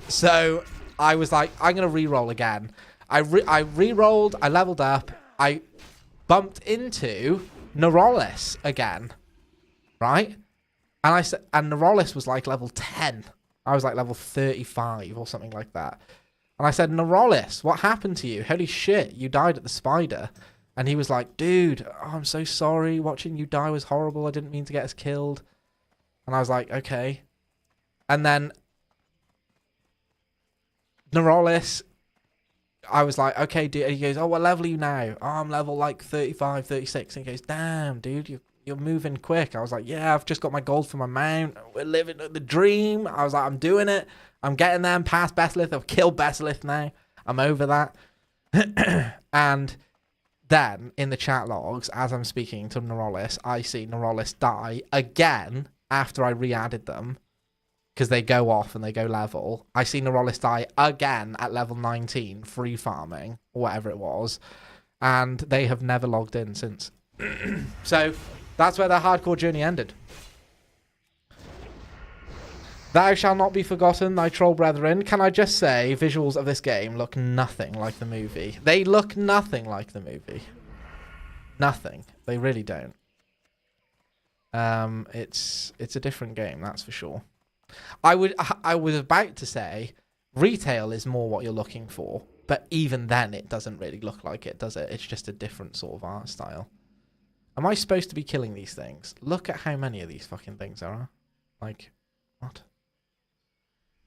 So I was like, I'm going to re-roll again. I re-rolled, I leveled up, I bumped into Neurolis again, right? And Neurolis was like level 10. I was like level 35 or something like that. And I said, Neurolis, what happened to you? Holy shit, you died at the spider. And he was like, dude, I'm so sorry. Watching you die was horrible. I didn't mean to get us killed. And I was like, okay. And then Neurolis, I was like, okay, dude. And he goes, oh, what level are you now? Oh, I'm level like 35, 36. And he goes, damn, dude, you're moving quick. I was like, yeah, I've just got my gold for my mount. We're living the dream. I was like, I'm doing it. I'm getting them past Basilith. I've killed Basilith now. I'm over that. And then in the chat logs, as I'm speaking to Neurolis, I see Neurolis die again after I re-added them. Because they go off and they go level. I see Neurolis die again at level 19, free farming, or whatever it was. And they have never logged in since. So that's where their hardcore journey ended. Thou shall not be forgotten, thy troll brethren. Can I just say, visuals of this game look nothing like the movie. They look nothing like the movie. Nothing. They really don't. It's a different game, that's for sure. I was about to say retail is more what you're looking for, but even then it doesn't really look like it, does it? It's just a different sort of art style. Am I supposed to be killing these things? Look at how many of these fucking things there are. Like, what?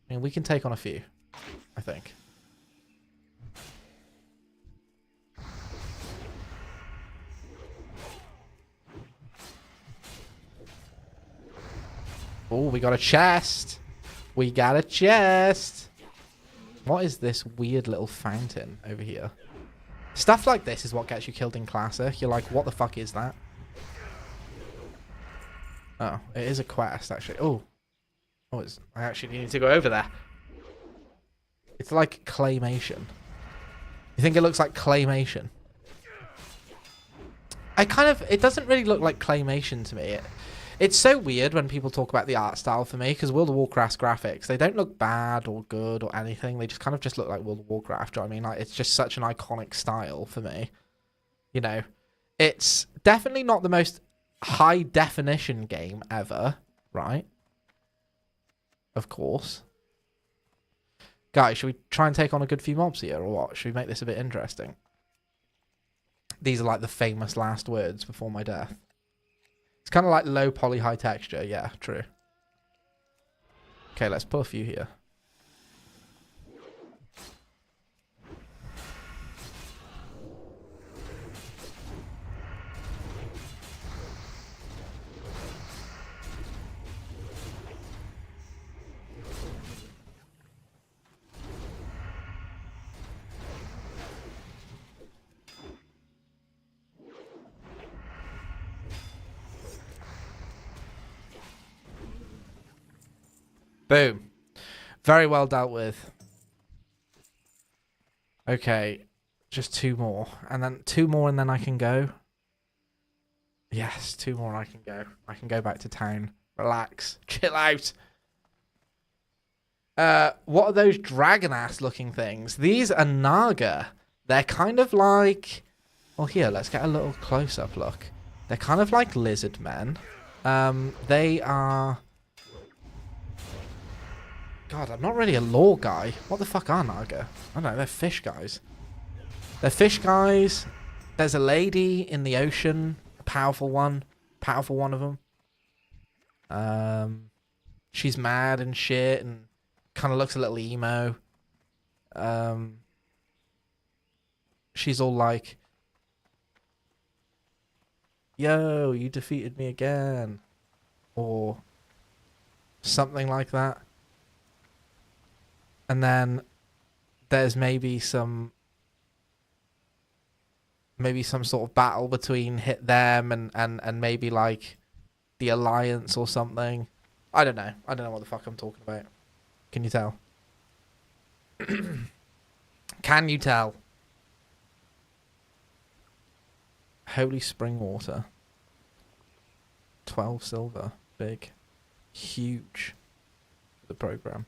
I mean, we can take on a few, I think. Oh, we got a chest. We got a chest. What is this weird little fountain over here? Stuff like this is what gets you killed in Classic. You're like, what the fuck is that? Oh, it is a quest, actually. Oh. Oh, I actually need to go over there. It's like claymation. You think it looks like claymation? It doesn't really look like claymation to me. It's so weird when people talk about the art style for me, because World of Warcraft's graphics, they don't look bad or good or anything. They just kind of just look like World of Warcraft. Do you know what I mean? Like, it's just such an iconic style for me. You know, it's definitely not the most high definition game ever, right? Of course. Guys, should we try and take on a good few mobs here, or what? Should we make this a bit interesting? These are like the famous last words before my death. It's kind of like low poly, high texture. Yeah, true. Okay, let's put a few here. Boom. Very well dealt with. Okay. Just 2 more. And then 2 more and then I can go. Yes, 2 more and I can go. I can go back to town. Relax. Chill out. What are those dragon-ass looking things? These are Naga. They're kind of like... Well, here, let's get a little close-up look. They're kind of like lizard men. They are... God, I'm not really a lore guy. What the fuck are Naga? I don't know, they're fish guys. They're fish guys. There's a lady in the ocean. A powerful one. Powerful one of them. She's mad and shit and kind of looks a little emo. She's all like, yo, you defeated me again. Or something like that. And then there's maybe some sort of battle between them and maybe like the Alliance or something. I don't know. I don't know what the fuck I'm talking about. Can you tell? Can you tell? Holy spring water. 12 silver. Big. Huge. The program.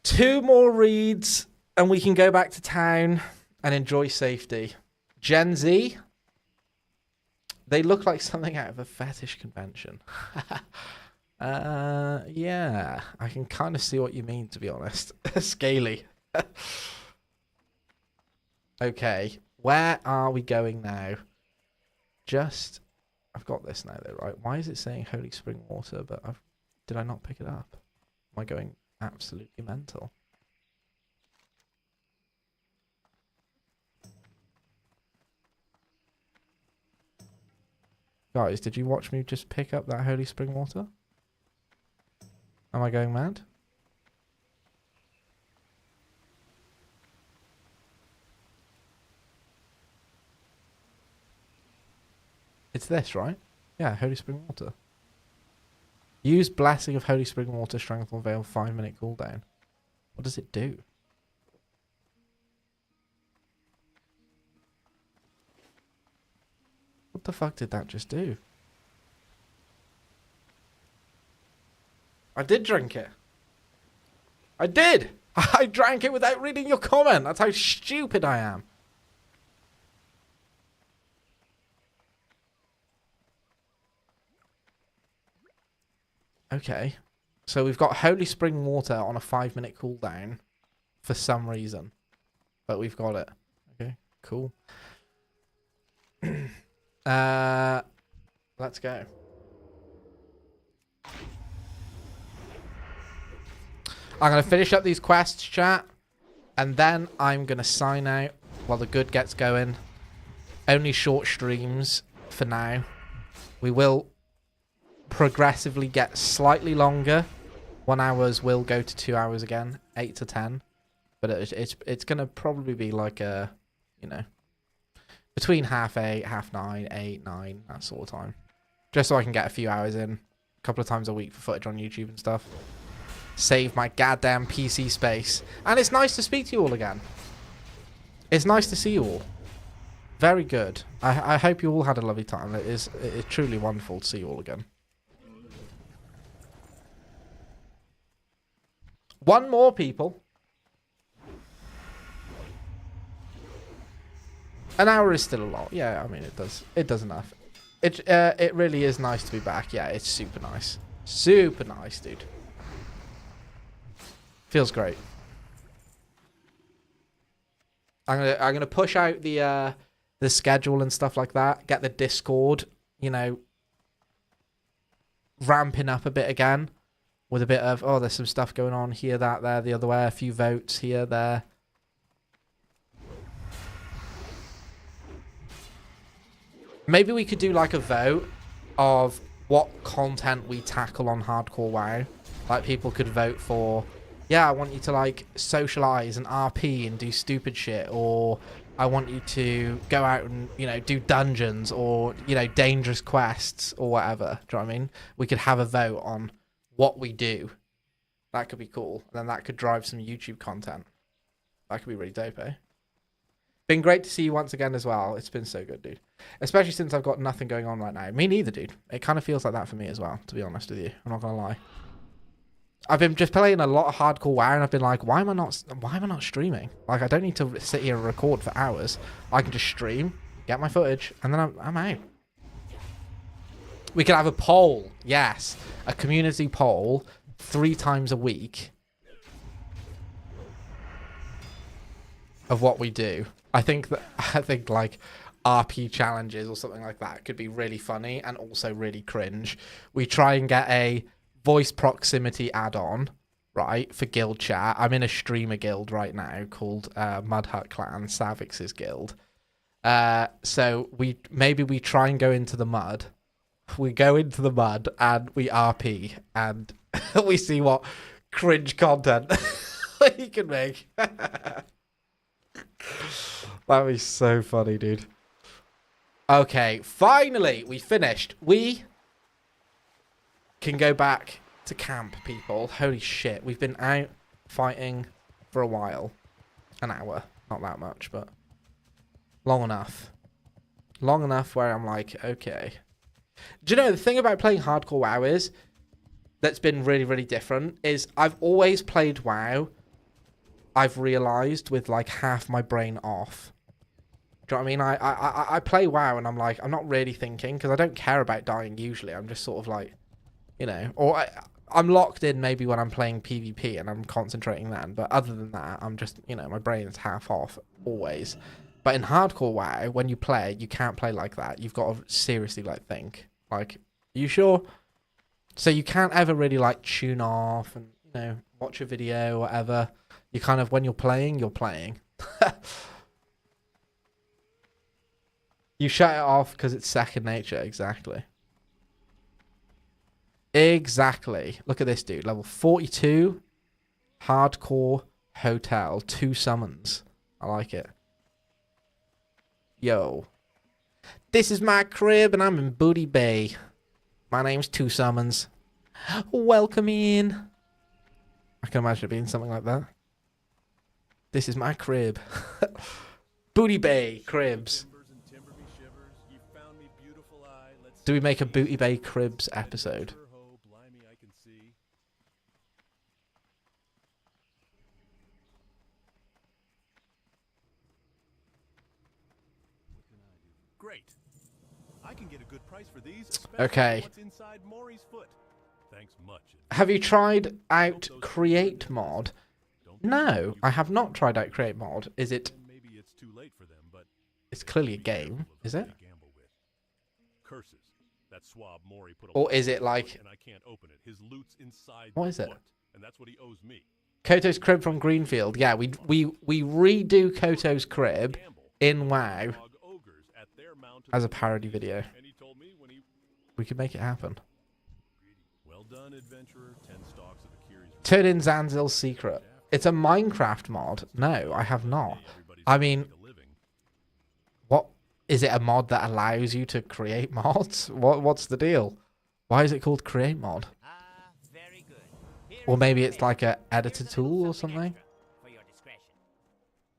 2 more reads, and we can go back to town and enjoy safety. Gen Z, they look like something out of a fetish convention. Yeah, I can kind of see what you mean, to be honest. Scaly. Okay, where are we going now? I've got this now, though, right? Why is it saying Holy Spring Water, but did I not pick it up? Am I going absolutely mental? Guys, did you watch me just pick up that Holy Spring Water? Am I going mad? It's this, right? Yeah, Holy Spring Water. Use Blessing of Holy Spring Water, Strength on Veil, 5-minute cooldown. What does it do? What the fuck did that just do? I did drink it. I did! I drank it without reading your comment. That's how stupid I am. Okay. So we've got Holy Spring Water on a 5-minute cooldown for some reason. But we've got it. Okay, cool. Let's go. I'm going to finish up these quests, chat. And then I'm going to sign out while the good gets going. Only short streams for now. We will progressively get slightly longer. 1 hours will go to 2 hours again. 8 to 10. But it's going to probably be like a, you know, between 8:30, 9:30, 8, 9, that sort of time. Just so I can get a few hours in. A couple of times a week for footage on YouTube and stuff. Save my goddamn PC space. And it's nice to speak to you all again. It's nice to see you all. very good. I hope you all had a lovely time. It is truly wonderful to see you all again. One more, people. An hour is still a lot. Yeah, I mean, it does enough. It really is nice to be back. Yeah, it's super nice. Super nice, dude. Feels great. I'm gonna push out the schedule and stuff like that. Get the Discord, you know, ramping up a bit again, with a bit of there's some stuff going on here, that, there, the other way. A few votes here, there. Maybe we could do like a vote of what content we tackle on Hardcore WoW. Like people could vote for, yeah, I want you to like socialize and RP and do stupid shit, or I want you to go out and, you know, do dungeons or, you know, dangerous quests or whatever. Do you know what I mean? We could have a vote on what we do. That could be cool. And then that could drive some YouTube content. That could be really dope, eh? Been great to see you once again as well. It's been so good, dude. Especially since I've got nothing going on right now. Me neither, dude. It kind of feels like that for me as well, to be honest with you. I'm not gonna lie. I've been just playing a lot of Hardcore WoW, and I've been like, why am I not streaming? Like, I don't need to sit here and record for hours. I can just stream, get my footage, and then I'm out. We could have a poll. Yes, a community poll 3 times a week of what we do. I think like RP challenges or something like that could be really funny and also really cringe. We try and get a voice proximity add-on, right, for guild chat. I'm in a streamer guild right now called Mud Hut Clan, Savix's guild. So we try and go into the mud. We go into the mud and we RP and we see what cringe content you can make. That'd be so funny, dude. Okay, finally, we finished. We can go back to camp, people. Holy shit, we've been out fighting for a while. An hour. Not that much, but long enough. Long enough where I'm like, okay. Do you know, the thing about playing Hardcore WoW is, that's been really, really different, is I've always played WoW, I've realised, with like half my brain off. Do you know what I mean? I play WoW and I'm like, I'm not really thinking, because I don't care about dying usually. I'm just sort of like, you know, or I'm locked in maybe when I'm playing PvP and I'm concentrating then. But other than that, I'm just, you know, my brain's half off always. But in Hardcore WoW, when you play, you can't play like that. You've got to seriously like think. Like, are you sure? So you can't ever really like tune off and, you know, watch a video or whatever. You kind of, when you're playing, you're playing. You shut it off because it's second nature. Exactly. Exactly. Look at this dude. Level 42. Hardcore hotel. 2 summons. I like it. Yo. This is my crib and I'm in Booty Bay. My name's 2 Summons. Welcome in. I can imagine it being something like that. This is my crib. Booty Bay cribs. Do we make a Booty Bay cribs episode? Great. I can get a good price for these. Okay. What's inside Maury's foot. Thanks much. Have you tried out Create Mod? No, I have not tried out Create Mod. Is it? Maybe it's too late for them, but it's clearly a game, is it? Curses. That swab Maury put or is it like? And I can't open it. His loot's inside. What is it? And that's what he owes me. Koto's crib from Greenfield. Yeah, we redo Koto's crib in WoW as a parody video. We could make it happen. Well done, adventurer. 10 stalks of Akiri's. Turn in Zanzil's secret. It's a Minecraft mod. No, I have not. I mean, what is it? A mod that allows you to create mods? What's the deal? Why is it called Create Mod? Or maybe it's like a editor tool or something.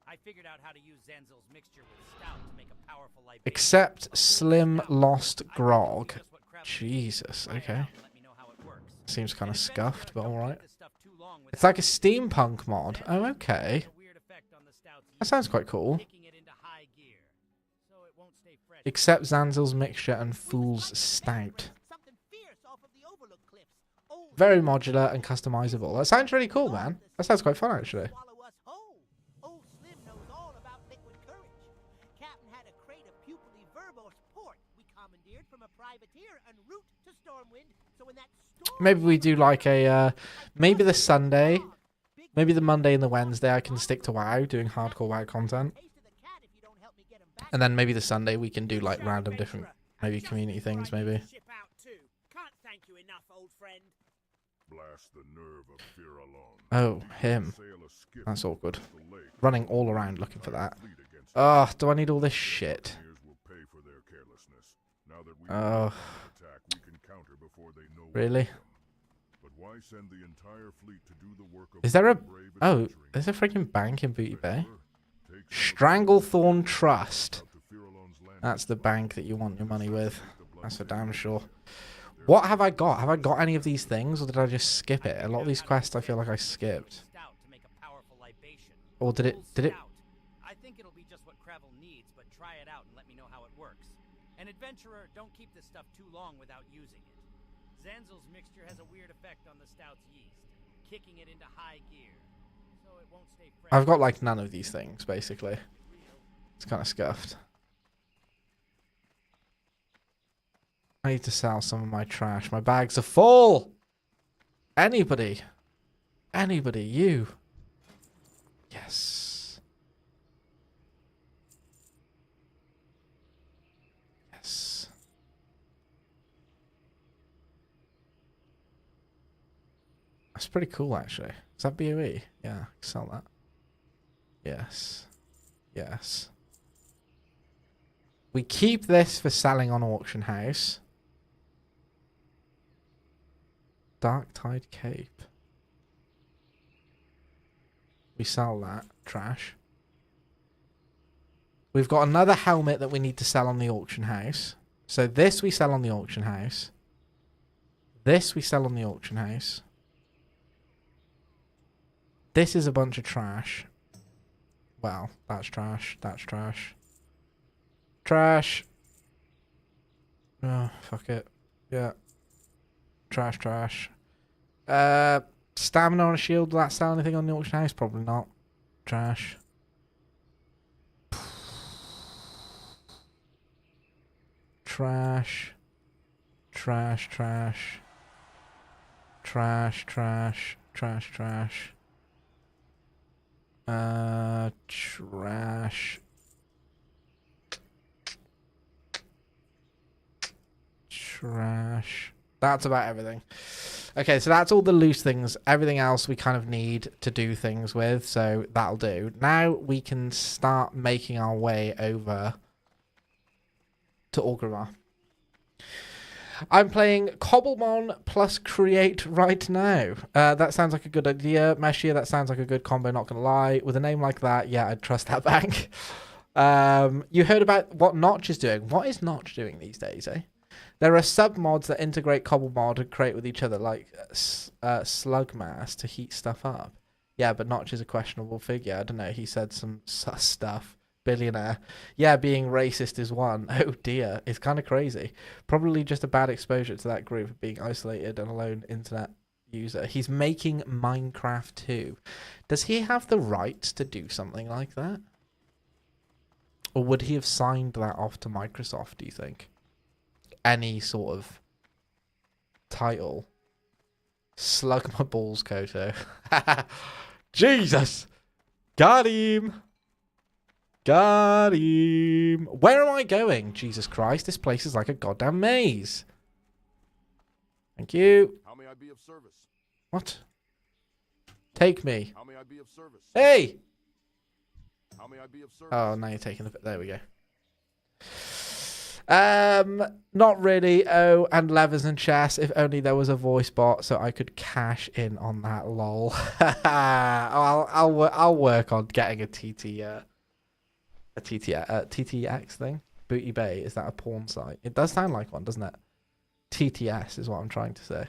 I figured out how to use Zanzil's mixture with stout to make a powerful libation. Except Slim lost grog. Jesus, okay. Seems kind of scuffed, but alright. It's like a steampunk mod. Oh, okay. That sounds quite cool. Except Zanzil's mixture and Fool's stout. Very modular and customizable. That sounds really cool, man. That sounds quite fun, actually. Maybe we do like a, maybe the Sunday, maybe the Monday and the Wednesday I can stick to WoW, doing hardcore WoW content. And then maybe the Sunday we can do like random different, maybe community things, maybe. Oh, him. That's awkward. Running all around looking for that. Oh, do I need all this shit? Oh. Really? Is there a... Oh, there's a freaking bank in Booty Bay. Stranglethorn Trust. That's the bank that you want your money with. That's for damn sure. What have I got? Have I got any of these things, or did I just skip it? A lot of these quests I feel like I skipped. Or did it... I think it'll be just what Kravel needs, but try it out and let me know how it works. An adventurer, don't keep this stuff too long without using it. Zanzil's mixture has a weird effect on the stout's yeast, kicking it into high gear, so it won't stay fresh. I've got like none of these things, basically. It's kind of scuffed. I need to sell some of my trash. My bags are full! Anybody? Anybody? You? Yes. Yes. That's pretty cool, actually. Is that BOE? Yeah, sell that. Yes. Yes. We keep this for selling on auction house. Dark Tide Cape. We sell that. Trash. We've got another helmet that we need to sell on the auction house. So this we sell on the auction house. This we sell on the auction house. This is a bunch of trash. Well, that's trash. That's trash. Trash. Oh, fuck it. Yeah. Trash, trash. Stamina on a shield. Will that sell anything on the auction house? Probably not. Trash. Trash. Trash, trash. Trash, trash. Trash, trash. Trash. Trash. That's about everything. Okay, so that's all the loose things. Everything else we kind of need to do things with, so that'll do. Now we can start making our way over to Orgrimmar. I'm playing Cobblemon plus Create right now. That sounds like a good idea. Meshia, that sounds like a good combo, not going to lie. With a name like that, yeah, I'd trust that bank. You heard about what Notch is doing. What is Notch doing these days, eh? There are sub-mods that integrate Cobblemon and create with each other, like Slugmass to heat stuff up. Yeah, but Notch is a questionable figure. I don't know. He said some sus stuff. Billionaire. Yeah, being racist is one. Oh dear. It's kind of crazy. Probably just a bad exposure to that group of being isolated and alone internet user. He's making Minecraft 2. Does he have the rights to do something like that? Or would he have signed that off to Microsoft, do you think? Any sort of title. Slug my balls, Koto. Jesus! Got him! Got him! Where am I going? Jesus Christ, this place is like a goddamn maze. Thank you. How may I be of service? What? Take me. How may I be of service? Hey! How may I be of service? Oh, now you're taking the... There we go. Not really. Oh, and levers and chess. If only there was a voice bot so I could cash in on that. Lol. I'll work on getting a TTX thing. Booty Bay, is that a porn site? It does sound like one, doesn't it? TTS is what I'm trying to say.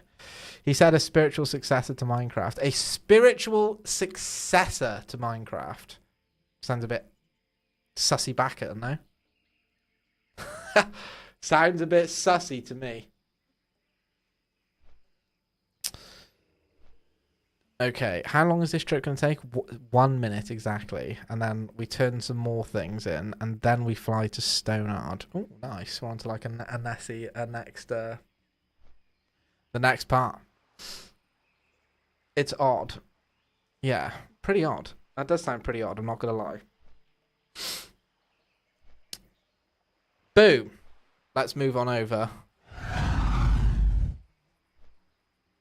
He said a spiritual successor to Minecraft. A spiritual successor to Minecraft. Sounds a bit sussy backer, no? Sounds a bit sussy to me. Okay, how long is this trip going to take? 1 minute exactly. And then we turn some more things in, and then we fly to Stonard. Oh, nice. We're on to like the next part. It's odd. Yeah, pretty odd. That does sound pretty odd, I'm not going to lie. Boom. Let's move on over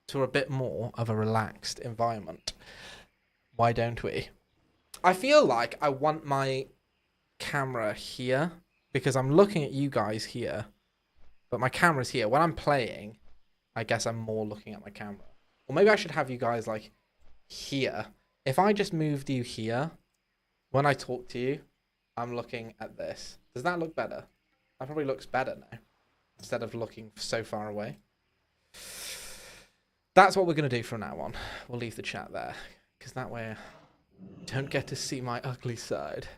to a bit more of a relaxed environment. Why don't we? I feel like I want my camera here because I'm looking at you guys here, but my camera's here. When I'm playing, I guess I'm more looking at my camera. Or maybe I should have you guys like here. If I just moved you here, when I talk to you, I'm looking at this. Does that look better? That probably looks better now, instead of looking so far away. That's what we're going to do from now on. We'll leave the chat there, because that way you don't get to see my ugly side.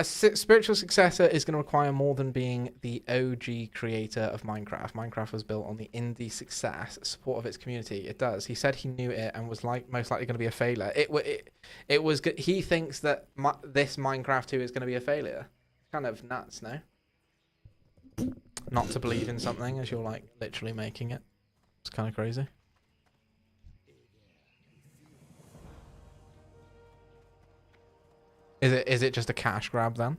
Spiritual successor is going to require more than being the OG creator of Minecraft. Minecraft was built on the indie success, support of its community. It does. He said he knew it and was most likely going to be a failure. It was. He thinks that this Minecraft 2 is going to be a failure. It's kind of nuts, no? Not to believe in something as you're like literally making it. It's kind of crazy. Is it just a cash grab then?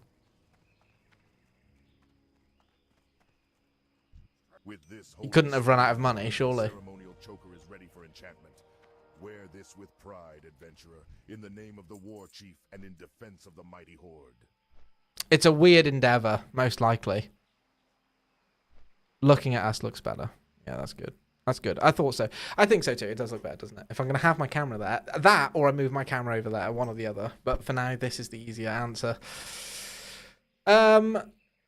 With this You couldn't have run out of money, surely. Ceremonial choker is ready for enchantment. Wear this with pride, adventurer, in the name of the war chief and in defense of the mighty horde. It's a weird endeavor, most likely. Looking at us looks better. Yeah, that's good. That's good. I thought so. I think so too. It does look better, doesn't it? If I'm going to have my camera there, that or I move my camera over there, one or the other. But for now, this is the easier answer.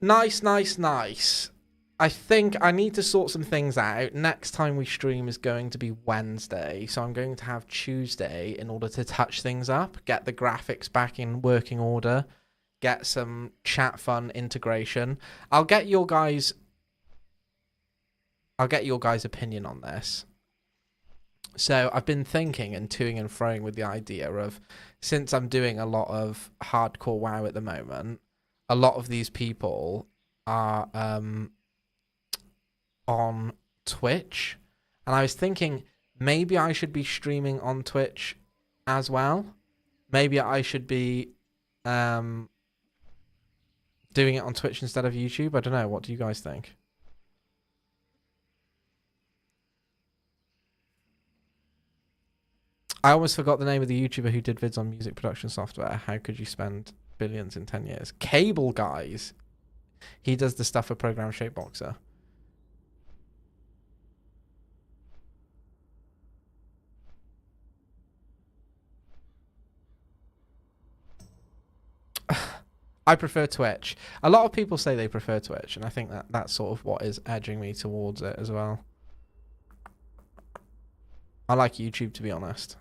Nice. I think I need to sort some things out. Next time we stream is going to be Wednesday. So I'm going to have Tuesday in order to touch things up, get the graphics back in working order, get some chat fun integration. I'll get your guys' opinion on this. So I've been thinking and toing and froing with the idea of, since I'm doing a lot of hardcore WoW at the moment, a lot of these people are on Twitch, and I was thinking maybe I should be streaming on Twitch as well. Maybe I should be doing it on Twitch instead of YouTube. I don't know. What do you guys think? I almost forgot the name of the YouTuber who did vids on music production software. How could you spend billions in 10 years? Cable Guys. He does the stuff for Program Shapeboxer. I prefer Twitch. A lot of people say they prefer Twitch, and I think that that's sort of what is edging me towards it as well. I like YouTube, to be honest.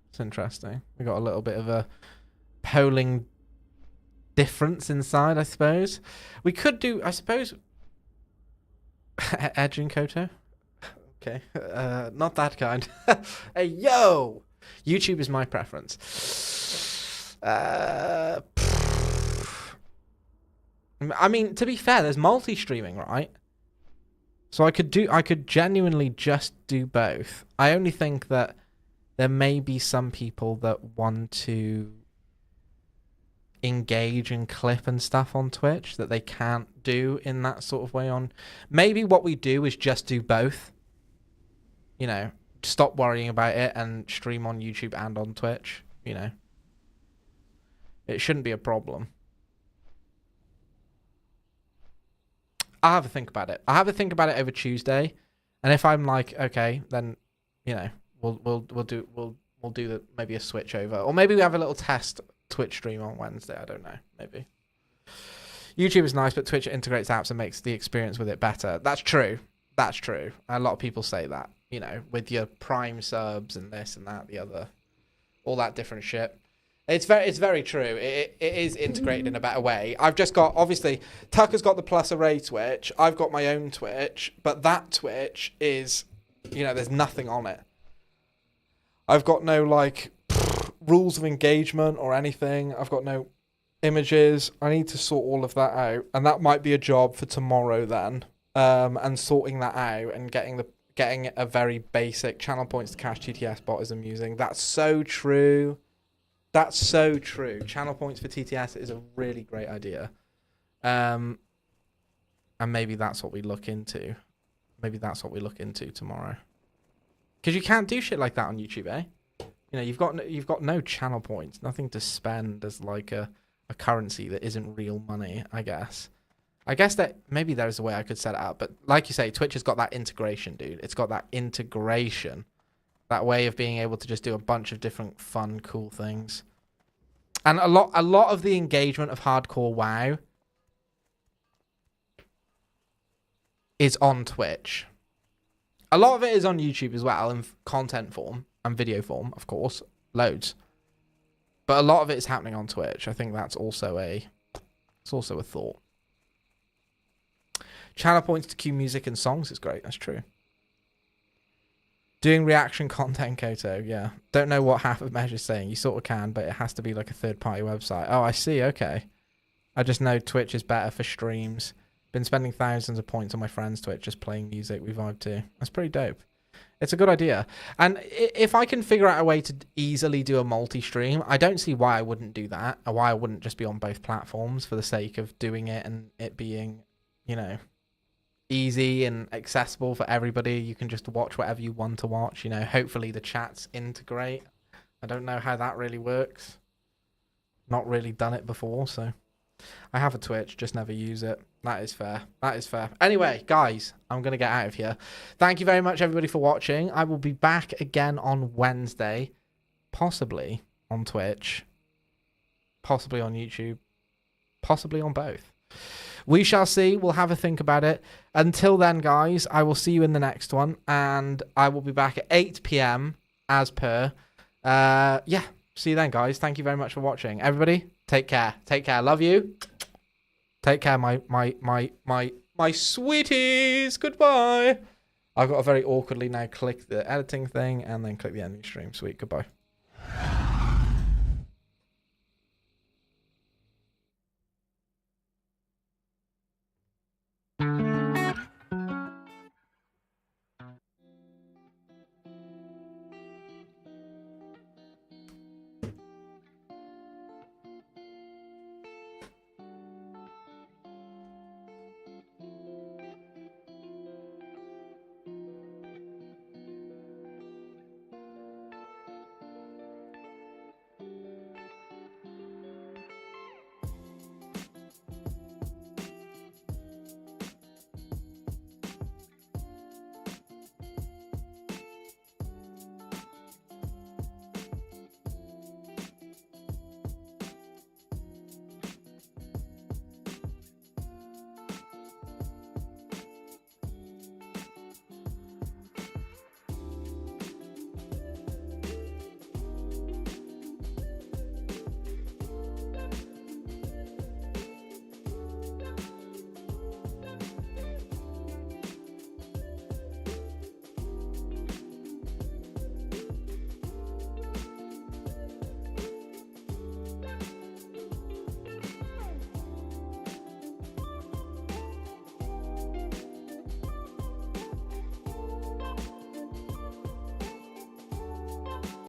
It's interesting. We got a little bit of a polling difference inside, I suppose. We could do, I suppose, edging Koto. Okay, not that kind. Hey, yo! YouTube is my preference. I mean, to be fair, there's multi-streaming, right? So I could genuinely just do both. I only think that there may be some people that want to engage and clip and stuff on Twitch that they can't do in that sort of way on. Maybe what we do is just do both. You know, stop worrying about it and stream on YouTube and on Twitch, you know. It shouldn't be a problem. I'll have a think about it. I'll have a think about it over Tuesday, and if I'm like, okay, then you know, we'll do maybe a switch over, or maybe we have a little test Twitch stream on Wednesday. I don't know, maybe. YouTube is nice, but Twitch integrates apps and makes the experience with it better. That's true. That's true. A lot of people say that, you know, with your Prime subs and this and that, the other, all that different shit. It's very true. It is integrated in a better way. I've just got, obviously, Tucker's got the Plus Array Twitch. I've got my own Twitch, but that Twitch is, you know, there's nothing on it. I've got no, like, rules of engagement or anything. I've got no images. I need to sort all of that out, and that might be a job for tomorrow then. And sorting that out and getting a very basic channel points to cache TTS bot is amusing. That's so true. That's so true. Channel points for TTS is a really great idea. And maybe that's what we look into. Maybe that's what we look into tomorrow. Because you can't do shit like that on YouTube, eh? You know, you've got no channel points, nothing to spend as like a currency that isn't real money, I guess. I guess that maybe there's a way I could set it up, but like you say, Twitch has got that integration, dude. It's got that integration, that way of being able to just do a bunch of different fun, cool things. And a lot of the engagement of hardcore WoW is on Twitch. A lot of it is on YouTube as well, in content form and video form, of course, loads. But a lot of it is happening on Twitch. I think that's also a thought. Channel points to cue music and songs is great. That's true. Doing reaction content, Koto. Yeah. Don't know what half of Measure's saying. You sort of can, but it has to be like a third-party website. Oh, I see. Okay. I just know Twitch is better for streams. Been spending thousands of points on my friend's Twitch just playing music we vibe to. That's pretty dope. It's a good idea. And if I can figure out a way to easily do a multi-stream, I don't see why I wouldn't do that, or why I wouldn't just be on both platforms for the sake of doing it and it being, you know, easy and accessible for everybody. You can just watch whatever you want to watch. You know, hopefully the chats integrate. I don't know how that really works. Not really done it before, so I have a Twitch, just never use it. That is fair. That is fair. Anyway, guys, I'm going to get out of here. Thank you very much, everybody, for watching. I will be back again on Wednesday, possibly on Twitch, possibly on YouTube, possibly on both. We shall see. We'll have a think about it. Until then, guys, I will see you in the next one, and I will be back at 8 p.m. as per. Yeah, see you then, guys. Thank you very much for watching. Everybody, take care. Take care. Love you. Take care, my sweeties. Goodbye. I've got to very awkwardly now click the editing thing and then click the ending stream. Sweet. Goodbye.